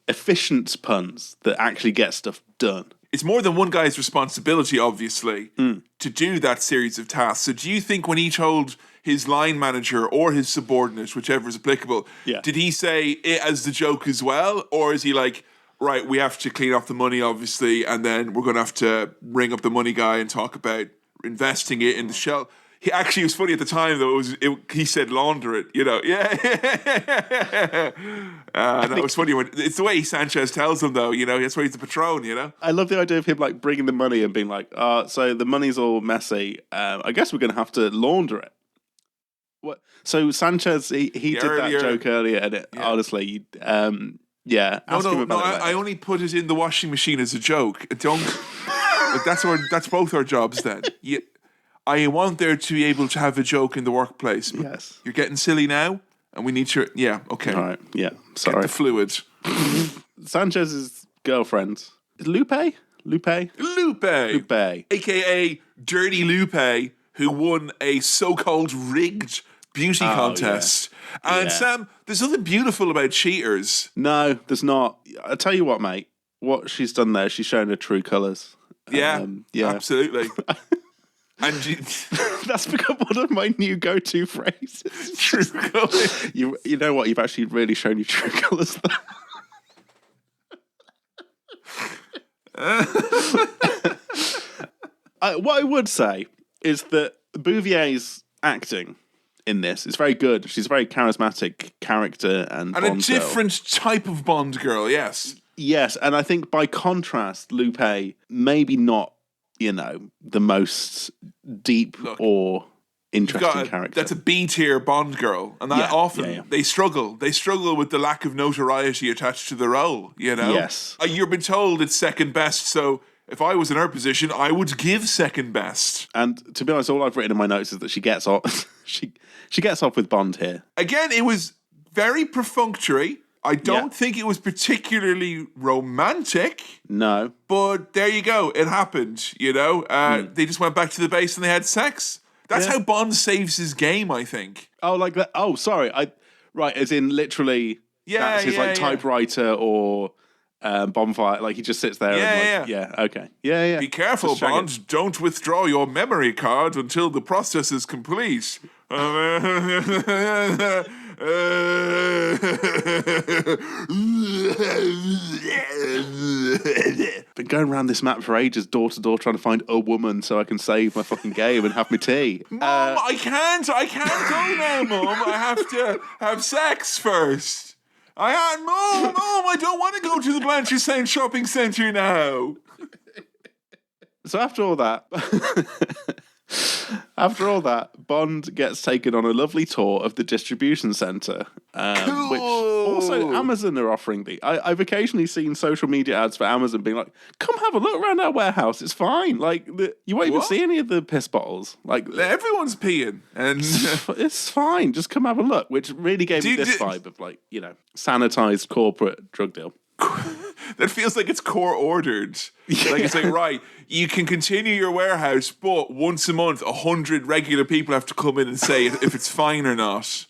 efficient puns that actually get stuff done. It's more than one guy's responsibility, obviously, to do that series of tasks. So do you think when he told his line manager or his subordinate, whichever is applicable, did he say it as the joke as well? Or is he like, right, we have to clean off the money, obviously, and then we're going to have to ring up the money guy and talk about investing it in the shell? He actually, it was funny at the time, though, he said launder it, you know. Yeah. That was funny. It's the way Sanchez tells him, though, you know. That's why he's the patron, you know. I love the idea of him like bringing the money and being like, so the money's all messy. I guess we're going to have to launder it. What? So Sanchez, he did earlier- that joke earlier, and it, honestly, ask him about it. I only put it in the washing machine as a joke. Don't. Like, that's both our jobs then. I want there to be able to have a joke in the workplace. Yes. You're getting silly now, and we need to. Yeah, okay. All right, yeah, Get sorry. the fluid. Sanchez's girlfriend. Is Lupe? Lupe, aka Dirty Lupe, who won a so-called rigged beauty contest. And Yeah. Sam, there's nothing beautiful about cheaters. No, there's not. I tell you what, mate. What she's done there, she's shown her true colours. Yeah, absolutely. And That's become one of my new go-to phrases. true colours. You know what? You've actually really shown your true colours there. What I would say is that Bouvier's acting in this is very good. She's a very charismatic character and And Bond a different type of Bond girl, yes. Yes, and I think by contrast, Lupe maybe not, the most deep or interesting character. That's a B-tier Bond girl, and that often they struggle. They struggle with the lack of notoriety attached to the role. Yes. You've been told it's second best, so if I was in her position, I would give second best. And to be honest, all I've written in my notes is that she gets off. she gets off with Bond here. Again, it was very perfunctory. I don't think it was particularly romantic. No. But there you go. It happened, They just went back to the base and they had sex. That's how Bond saves his game, I think. Oh, like that. Oh, sorry. Right, as in literally that's his typewriter or bonfire. Like he just sits there okay. Yeah. Be careful, Bond. Don't withdraw your memory card until the process is complete. Been going around this map for ages, door to door, trying to find a woman so I can save my fucking game and have my tea. Mom, I can't go now, Mom. I have to have sex first. Mom, I don't want to go to the Blanchardstown shopping centre now. So after all that, Bond gets taken on a lovely tour of the distribution centre, Cool. which also Amazon are offering. I've occasionally seen social media ads for Amazon being like, "Come have a look around our warehouse. It's fine. Like you won't even see any of the piss bottles. Like everyone's peeing, and it's fine. Just come have a look." Which really gave me this vibe of sanitized corporate drug deal. That feels like it's core ordered. Like it's like, right, you can continue your warehouse, but once a month, 100 regular people have to come in and say if it's fine or not.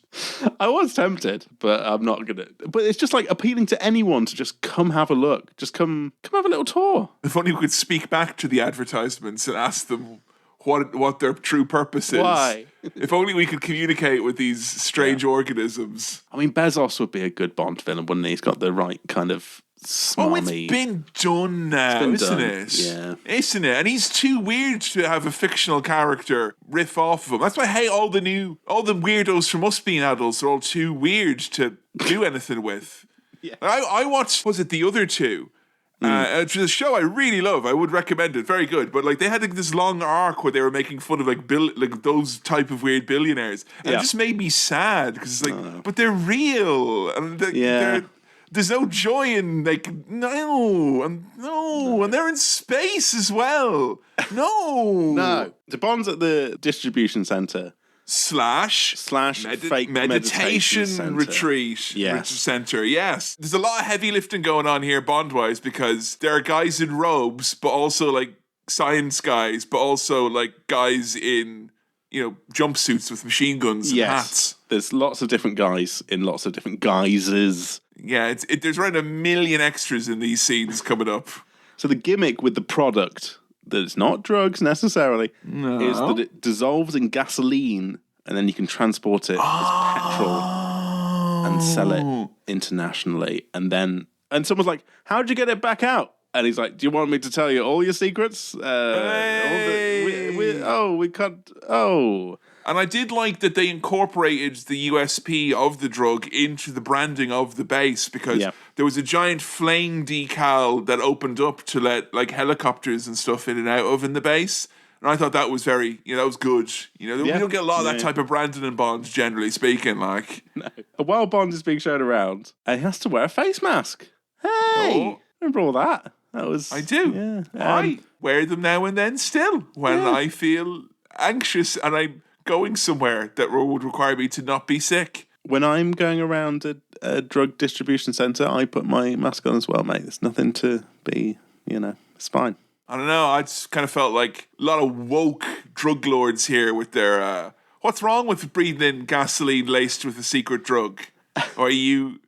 I was tempted, but I'm not gonna. But it's just like appealing to anyone to just come have a look. Just come have a little tour. If only we could speak back to the advertisements and ask them what their true purpose is. Why? If only we could communicate with these strange organisms. I mean, Bezos would be a good Bond villain, wouldn't he? He's got the right kind of smarmy... it's been done now, isn't it? Yeah. Isn't it? And he's too weird to have a fictional character riff off of him. That's why I hate all the weirdos from Us Being Adults are all too weird to do anything with. Yeah. I watched, was it the other two? It's a show I really love. I would recommend it. Very good. But they had this long arc where they were making fun of those type of weird billionaires. And it just made me sad because it's but they're real. And there's no joy in and they're in space as well. No. The Bond's at the distribution centre. Slash fake meditation retreat center. Yes, there's a lot of heavy lifting going on here Bond-wise because there are guys in robes, but also science guys, but also guys in jumpsuits with machine guns and hats. There's lots of different guys in lots of different guises. Yeah, there's around 1 million extras in these scenes coming up. So the gimmick with the product, that it's not drugs necessarily, is that it dissolves in gasoline and then you can transport it as petrol and sell it internationally. And someone's like, how'd you get it back out? And he's like, do you want me to tell you all your secrets? We can't. And I did like that they incorporated the USP of the drug into the branding of the base because there was a giant flame decal that opened up to let helicopters and stuff in and out of in the base. And I thought that was very, that was good. We don't get a lot of that type of branding in Bond, generally speaking. No. While Bond is being shown around, and he has to wear a face mask. Hey! Remember all that? That was... I do. Yeah. I wear them now and then still when I feel anxious and I'm going somewhere that would require me to not be sick. When I'm going around a drug distribution centre, I put my mask on as well, mate. There's nothing to be, it's fine. I don't know. I just kind of felt like a lot of woke drug lords here with their, what's wrong with breathing in gasoline laced with a secret drug? Are you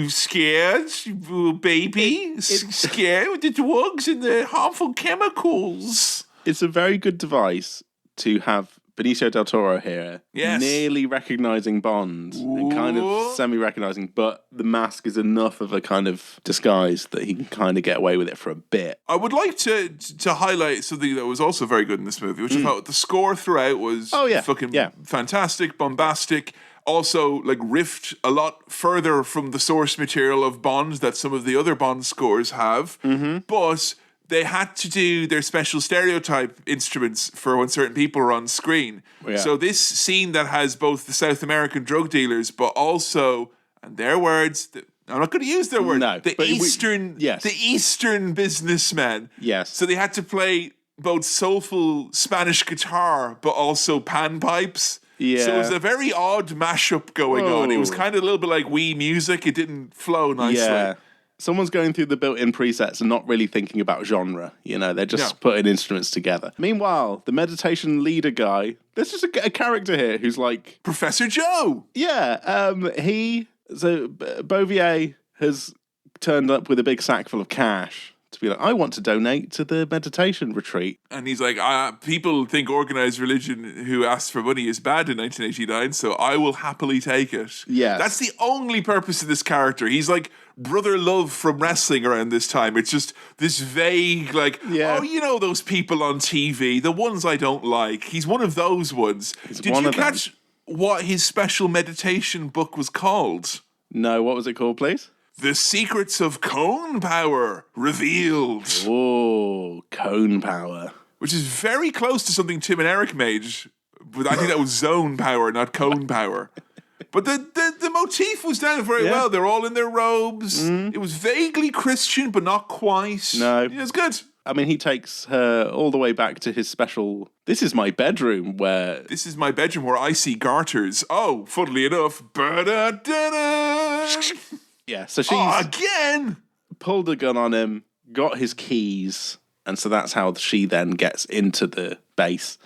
scared, you baby? Scared with the drugs and the harmful chemicals? It's a very good device to have Benicio del Toro here, nearly recognising Bond and kind of semi-recognising, but the mask is enough of a kind of disguise that he can kind of get away with it for a bit. I would like to highlight something that was also very good in this movie, which I thought the score throughout was fantastic, bombastic. Also, like, riffed a lot further from the source material of Bond that some of the other Bond scores have. But they had to do their special stereotype instruments for when certain people are on screen. So this scene that has both the South American drug dealers, but also, and their words, I'm not going to use their words, the Eastern businessmen. Yes. So they had to play both soulful Spanish guitar, but also panpipes. Yeah. So it was a very odd mashup going on. It was kind of a little bit like Wii music. It didn't flow nicely. Yeah. Someone's going through the built-in presets and not really thinking about genre. They're just putting instruments together. Meanwhile, the meditation leader guy, there's just a character here who's like... Professor Joe! Yeah. Bouvier has turned up with a big sack full of cash to be like, I want to donate to the meditation retreat. And he's like, people think organized religion who asks for money is bad in 1989, so I will happily take it. Yeah. That's the only purpose of this character. He's like Brother Love from wrestling around this time. It's just this vague, like, those people on TV, the ones I don't like. He's one of those ones. Did you catch what his special meditation book was called? No, what was it called, please? The Secrets of Cone Power Revealed. Oh, Cone Power. Which is very close to something Tim and Eric made. But I think that was Zone Power, not Cone Power. But the motif was done very well. They're all in their robes. It was vaguely Christian, but not quite. No. It was good. I mean, he takes her all the way back to his special... This is my bedroom where I see garters. Oh, funnily enough. Yeah, so she's again pulled a gun on him, got his keys, and so that's how she then gets into the base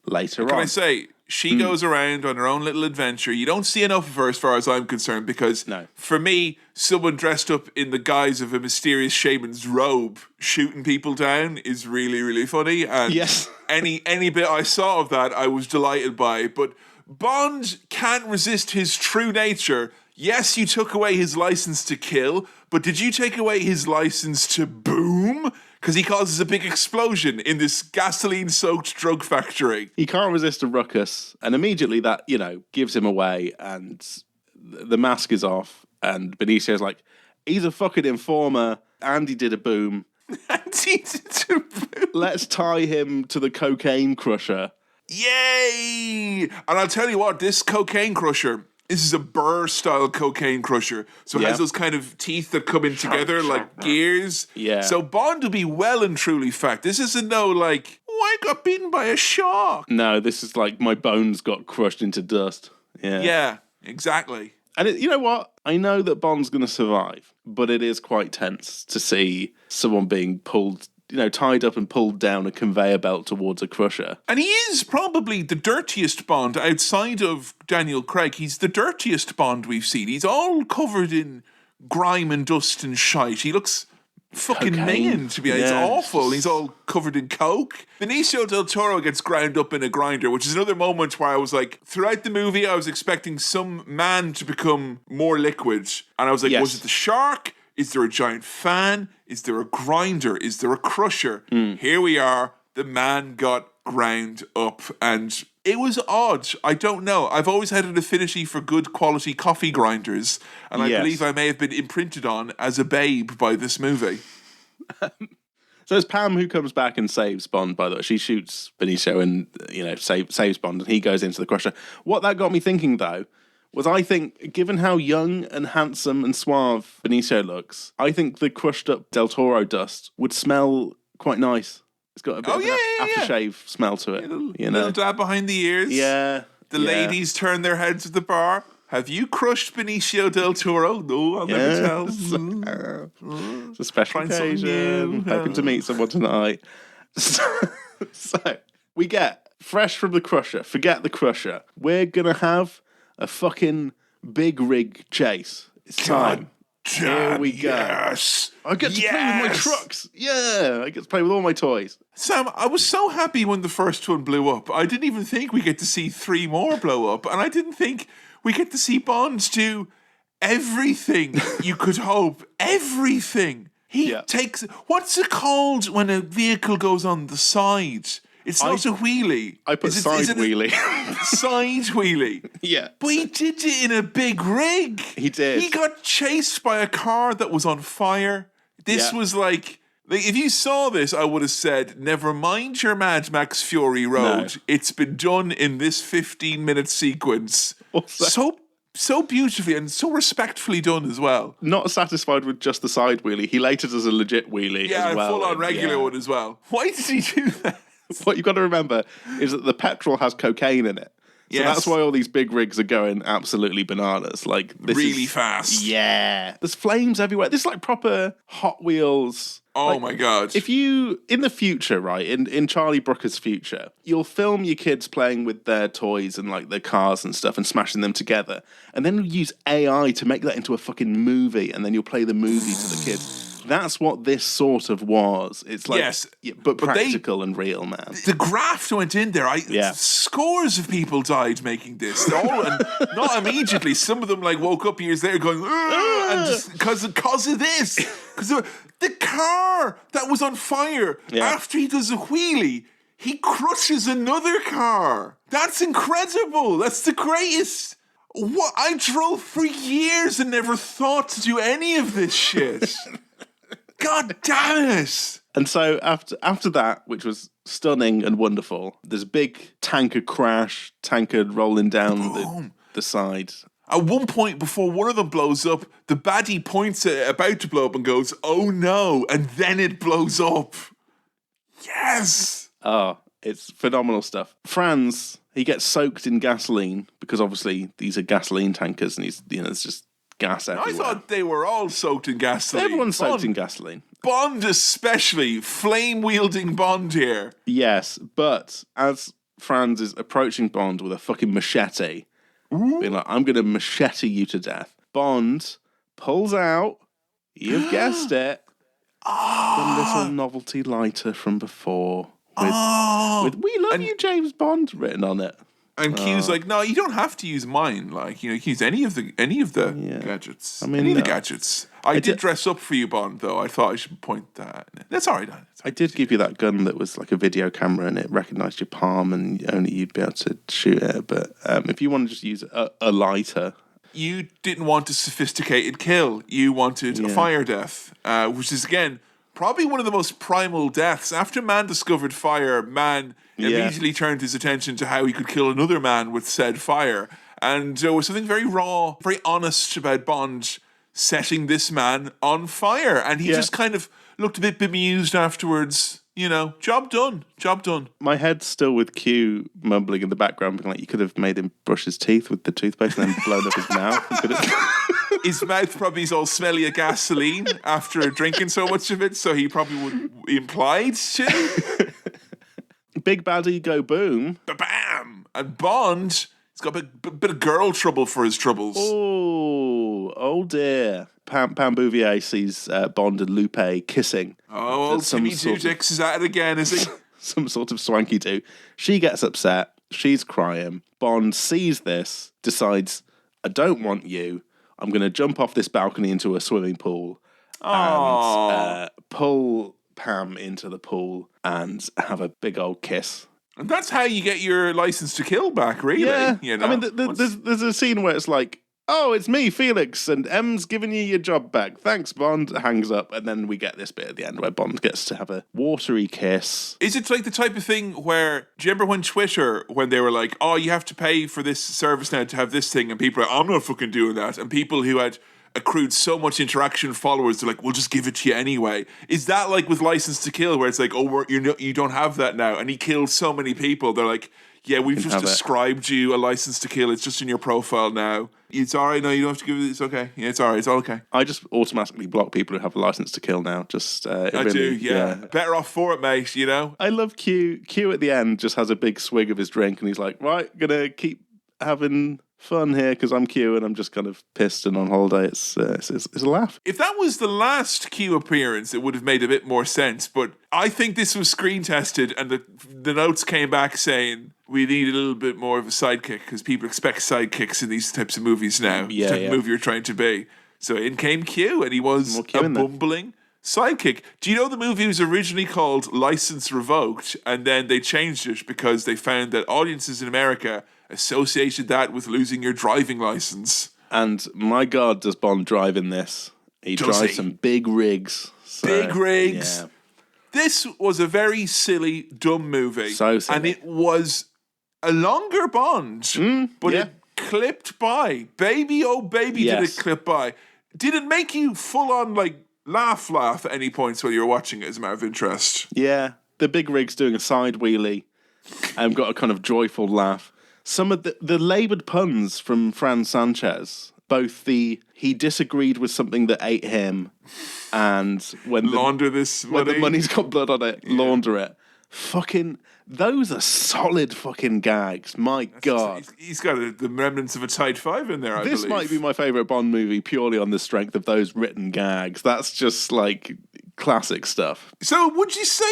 later on. Can I say, she goes around on her own little adventure. You don't see enough of her as far as I'm concerned because for me, someone dressed up in the guise of a mysterious shaman's robe shooting people down is really, really funny. And any bit I saw of that, I was delighted by. But Bond can't resist his true nature. Yes, you took away his license to kill, but did you take away his license to boom? Because he causes a big explosion in this gasoline-soaked drug factory. He can't resist a ruckus, and immediately that, gives him away, and the mask is off, and Benicio's like, he's a fucking informer, and he did a boom. Let's tie him to the cocaine crusher. Yay! And I'll tell you what, this cocaine crusher... This is a Burr-style cocaine crusher. So it has those kind of teeth that come in together like gears. Yeah. So Bond will be well and truly fact. This isn't I got bitten by a shark. No, this is like, my bones got crushed into dust. Yeah. Yeah, exactly. And you know what? I know that Bond's going to survive, but it is quite tense to see someone being pulled... tied up and pulled down a conveyor belt towards a crusher. And he is probably the dirtiest Bond outside of Daniel Craig. He's the dirtiest Bond we've seen. He's all covered in grime and dust and shite. He looks fucking mean, to be honest. It's awful. He's all covered in coke. Benicio del Toro gets ground up in a grinder, which is another moment where I was like, throughout the movie, I was expecting some man to become more liquid. And I was like, was it the shark? Is there a giant fan? Is there a grinder? Is there a crusher? Here we are. The man got ground up. And it was odd. I don't know. I've always had an affinity for good quality coffee grinders. And I believe I may have been imprinted on as a babe by this movie. So it's Pam who comes back and saves Bond, by the way. She shoots Benicio and, saves Bond. And he goes into the crusher. What that got me thinking, though, was I think, given how young and handsome and suave Benicio looks, I think the crushed up Del Toro dust would smell quite nice. It's got a bit of an aftershave smell to it. Little dab behind the ears. Yeah. The ladies turn their heads at the bar. Have you crushed Benicio del Toro? No, I'll never tell. It's a special Trying something occasion. new. Hoping to meet someone tonight. So we get fresh from the Crusher. Forget the Crusher. We're gonna have a fucking big rig chase. It's time. Here we go. Yes. I get to play with my trucks. Yeah, I get to play with all my toys. Sam, I was so happy when the first one blew up. I didn't even think we get to see 3 more blow up. And I didn't think we get to see Bond do everything you could hope. Everything. He takes... What's it called when a vehicle goes on the side? It's not a wheelie. I put side wheelie. Side wheelie. Yeah. But he did it in a big rig. He did. He got chased by a car that was on fire. This was like, if you saw this, I would have said, never mind your Mad Max Fury Road. No. It's been done in this 15-minute sequence. So beautifully and so respectfully done as well. Not satisfied with just the side wheelie. He later does a legit wheelie as well. Yeah, full-on regular one as well. Why did he do that? What you've got to remember is that the petrol has cocaine in it. So that's why all these big rigs are going absolutely bananas. Like this really fast. Yeah. There's flames everywhere. This is like proper Hot Wheels. Oh my God. If you, in the future, right, in Charlie Brooker's future, you'll film your kids playing with their toys and like their cars and stuff and smashing them together. And then you'll use AI to make that into a fucking movie. And then you'll play the movie to the kids. That's what this sort of was. It's like, but practical and real, man. The graft went in there. Scores of people died making this. And not immediately. Some of them like woke up years later going, and just because of this. Because the car that was on fire, after he does a wheelie, he crushes another car. That's incredible. That's the greatest. What I drove for years and never thought to do any of this shit. God damn it! And so after that, which was stunning and wonderful, there's a big tanker crash, tanker rolling down the side. At one point, before one of them blows up, the baddie points at it, about to blow up, and goes, "Oh no!" And then it blows up. Yes! Oh, it's phenomenal stuff. Franz, he gets soaked in gasoline because obviously these are gasoline tankers, and it's just gas everywhere. I thought they were all soaked in gasoline. Everyone's soaked in gasoline. Bond especially, flame-wielding Bond here. Yes, but as Franz is approaching Bond with a fucking machete, being like, I'm going to machete you to death, Bond pulls out, you've guessed it, the little novelty lighter from before with "We love you, James Bond" written on it. And Q's like, no, you don't have to use mine. Like, you can use any of the gadgets. I mean, any of the gadgets. I did dress up for you, Bond, though. I thought I should point that. That's all right. I did give you that gun that was like a video camera and it recognised your palm and only you'd be able to shoot it. But if you want to just use a lighter. You didn't want a sophisticated kill. You wanted a fire death, which is, again, probably one of the most primal deaths. After man discovered fire, man immediately turned his attention to how he could kill another man with said fire. And there was something very raw, very honest about Bond setting this man on fire. And he just kind of looked a bit bemused afterwards. Job done. Job done. My head's still with Q mumbling in the background, being like, you could have made him brush his teeth with the toothpaste and then blown up his mouth. His mouth probably is all smelly of gasoline after drinking so much of it, so he probably would implied to. Big baddie go boom. Ba-bam! And Bond, he's got a bit of girl trouble for his troubles. Oh dear. Pam Bouvier sees Bond and Lupe kissing. Oh, Timmy Dudix is at it again, is he? Some sort of swanky do. She gets upset. She's crying. Bond sees this, decides, I don't want you. I'm going to jump off this balcony into a swimming pool and pull Pam into the pool and have a big old kiss. And that's how you get your license to kill back, really. Yeah. I mean, there's a scene where it's like, oh, it's me, Felix, and M's giving you your job back. Thanks, Bond. Hangs up, and then we get this bit at the end where Bond gets to have a watery kiss. Is it like the type of thing where, do you remember when Twitter, when they were like, oh, you have to pay for this service now to have this thing, and people are like, I'm not fucking doing that, and people who had accrued so much interaction followers, they're like, we'll just give it to you anyway. Is that like with License to Kill, where it's like, oh, you don't have that now, and he killed so many people, they're like, Yeah, we've can just have it. described you a license to kill. It's just in your profile now. It's all right. No, you don't have to give it. It's okay. Yeah, it's all right. It's all okay. I just automatically block people who have a license to kill now. Just I do. Yeah. Better off for it, mate. You know. I love Q. Q at the end just has a big swig of his drink and he's like, right, gonna keep having fun here because I'm Q and I'm just kind of pissed and on holiday. It's a laugh. If that was the last Q appearance, it would have made a bit more sense. But I think this was screen tested, and the notes came back saying we need a little bit more of a sidekick because people expect sidekicks in these types of movies now. Yeah, the type yeah. of movie you're trying to be. So in came Q, and he was More Q a in there. bumbling sidekick. Do you know the movie was originally called License Revoked, and then they changed it because they found that audiences in America associated that with losing your driving license. And my God, does Bond drive in this? He Does drives he? some big rigs. So, Big rigs. Yeah. This was a very silly, dumb movie. So silly. And it was a longer Bond, but yeah. it clipped by. Baby, oh baby, did Yes. it clip by. Did it make you full on, like, laugh at any points while you were watching it as a matter of interest? Yeah, the big rig's doing a side wheelie and got a kind of joyful laugh. Some of the laboured puns from Fran Sanchez, both he disagreed with something that ate him, and when Launder this when money. the money's got blood on it, launder it. Fucking, those are solid fucking gags. My God. He's got the remnants of a tight five in there, I This believe. might be my favourite Bond movie purely on the strength of those written gags. That's just like classic stuff. So would you say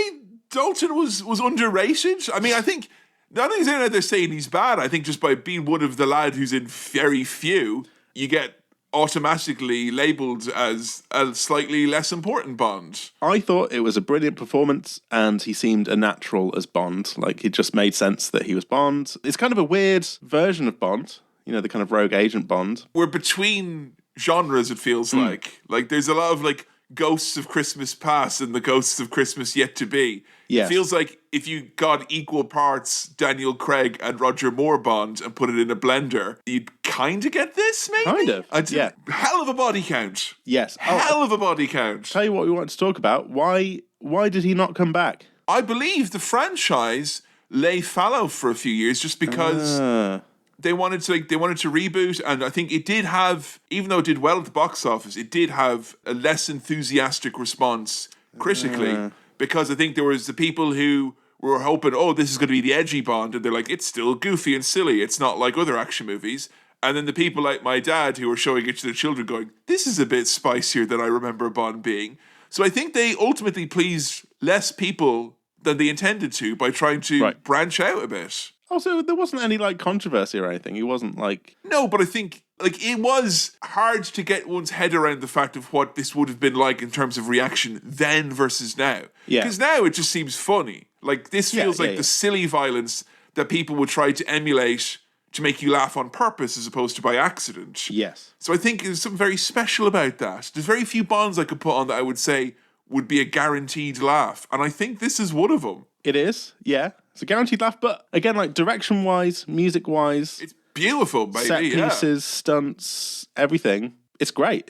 Dalton was underrated? I mean, I think not only is it they're saying he's bad, I think just by being one of the lad who's in very few, you get automatically labelled as a slightly less important Bond. I thought it was a brilliant performance and he seemed a natural as Bond. Like, it just made sense that he was Bond. It's kind of a weird version of Bond, you know, the kind of rogue agent Bond. We're between genres, it feels like. Like, there's a lot of, like, Ghosts of Christmas Past and the Ghosts of Christmas Yet to Be. Yes. It feels like if you got equal parts Daniel Craig and Roger Moore Bond and put it in a blender, you'd kind of get this, maybe? Kind of, yeah. Hell of a body count. Yes. Hell of a body count. Tell you what we want to talk about. Why did he not come back? I believe the franchise lay fallow for a few years just because they wanted to reboot, and I think it did have, even though it did well at the box office, it did have a less enthusiastic response critically because I think there was the people who were hoping, oh, this is going to be the edgy Bond, and they're like, it's still goofy and silly. It's not like other action movies. And then the people like my dad who were showing it to their children going, this is a bit spicier than I remember Bond being. So I think they ultimately pleased less people than they intended to by trying to branch out a bit. Also, there wasn't any like controversy or anything. He wasn't like... No, but I think like it was hard to get one's head around the fact of what this would have been like in terms of reaction then versus now. Yeah. Because now it just seems funny. Like this feels like the silly violence that people would try to emulate to make you laugh on purpose as opposed to by accident. Yes. So I think there's something very special about that. There's very few Bonds I could put on that I would say would be a guaranteed laugh. And I think this is one of them. It is, yeah. It's a guaranteed laugh, but again, like direction-wise, music-wise, It's beautiful, baby. set yeah. pieces, stunts, everything. It's great.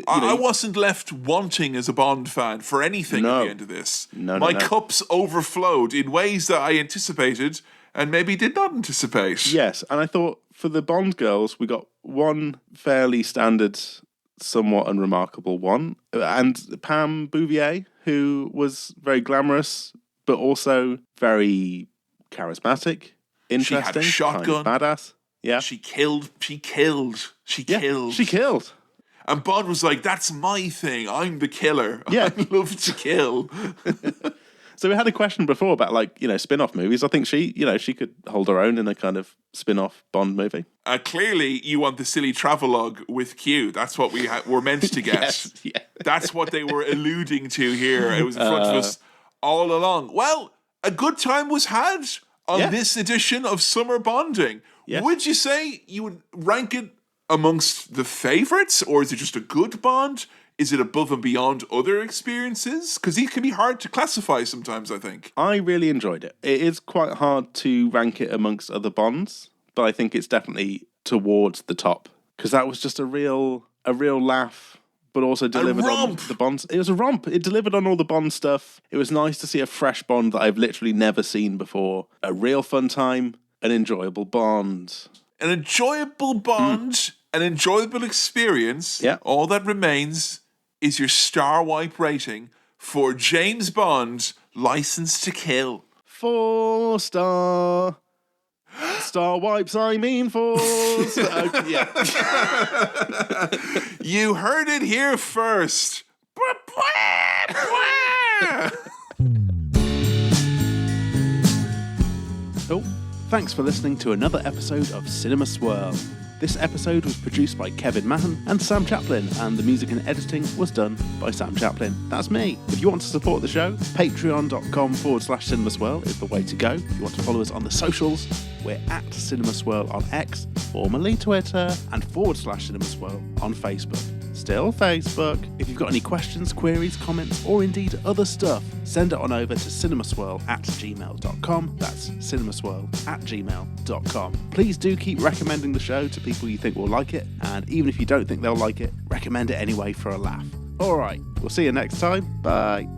I wasn't left wanting as a Bond fan for anything at the end of this. My cups overflowed in ways that I anticipated and maybe did not anticipate. Yes, and I thought for the Bond girls, we got one fairly standard, somewhat unremarkable one, and Pam Bouvier, who was very glamorous, but also very charismatic, interesting, a shotgun. kind of badass. Yeah, She killed. She killed. And Bond was like, that's my thing. I'm the killer. Yeah. I love to kill. So we had a question before about like, you know, spin-off movies. I think she could hold her own in a kind of spin-off Bond movie. Clearly, you want the silly travelogue with Q. That's what we were meant to get. Yes, yeah. That's what they were alluding to here. It was in front of us all along. Well, a good time was had on this edition of Summer Bonding. Yes. Would you say you would rank it amongst the favourites, or is it just a good Bond? Is it above and beyond other experiences? Because these can be hard to classify sometimes, I think. I really enjoyed it. It is quite hard to rank it amongst other Bonds, but I think it's definitely towards the top because that was just a real laugh, but also delivered on the Bonds. It was a romp. It delivered on all the Bond stuff. It was nice to see a fresh Bond that I've literally never seen before. A real fun time. An enjoyable bond. An enjoyable bond, an enjoyable experience. Yeah. All that remains is your star wipe rating for James Bond, License to Kill. 4 star. Star wipes, I mean 4 star. Yeah. You heard it here first. Oh, thanks for listening to another episode of Cinema Swirl. This episode was produced by Kevin Mahon and Sam Chaplin, and the music and editing was done by Sam Chaplin. That's me. If you want to support the show, patreon.com/cinemaswirl is the way to go. If you want to follow us on the socials, we're at CinemaSwirl on X, formerly Twitter, and /CinemaSwirl on Facebook. Still Facebook. If you've got any questions, queries, comments, or indeed other stuff, send it on over to cinemaswirl@gmail.com. That's cinemaswirl@gmail.com. Please do keep recommending the show to people you think will like it, and even if you don't think they'll like it, recommend it anyway for a laugh. Alright, we'll see you next time. Bye.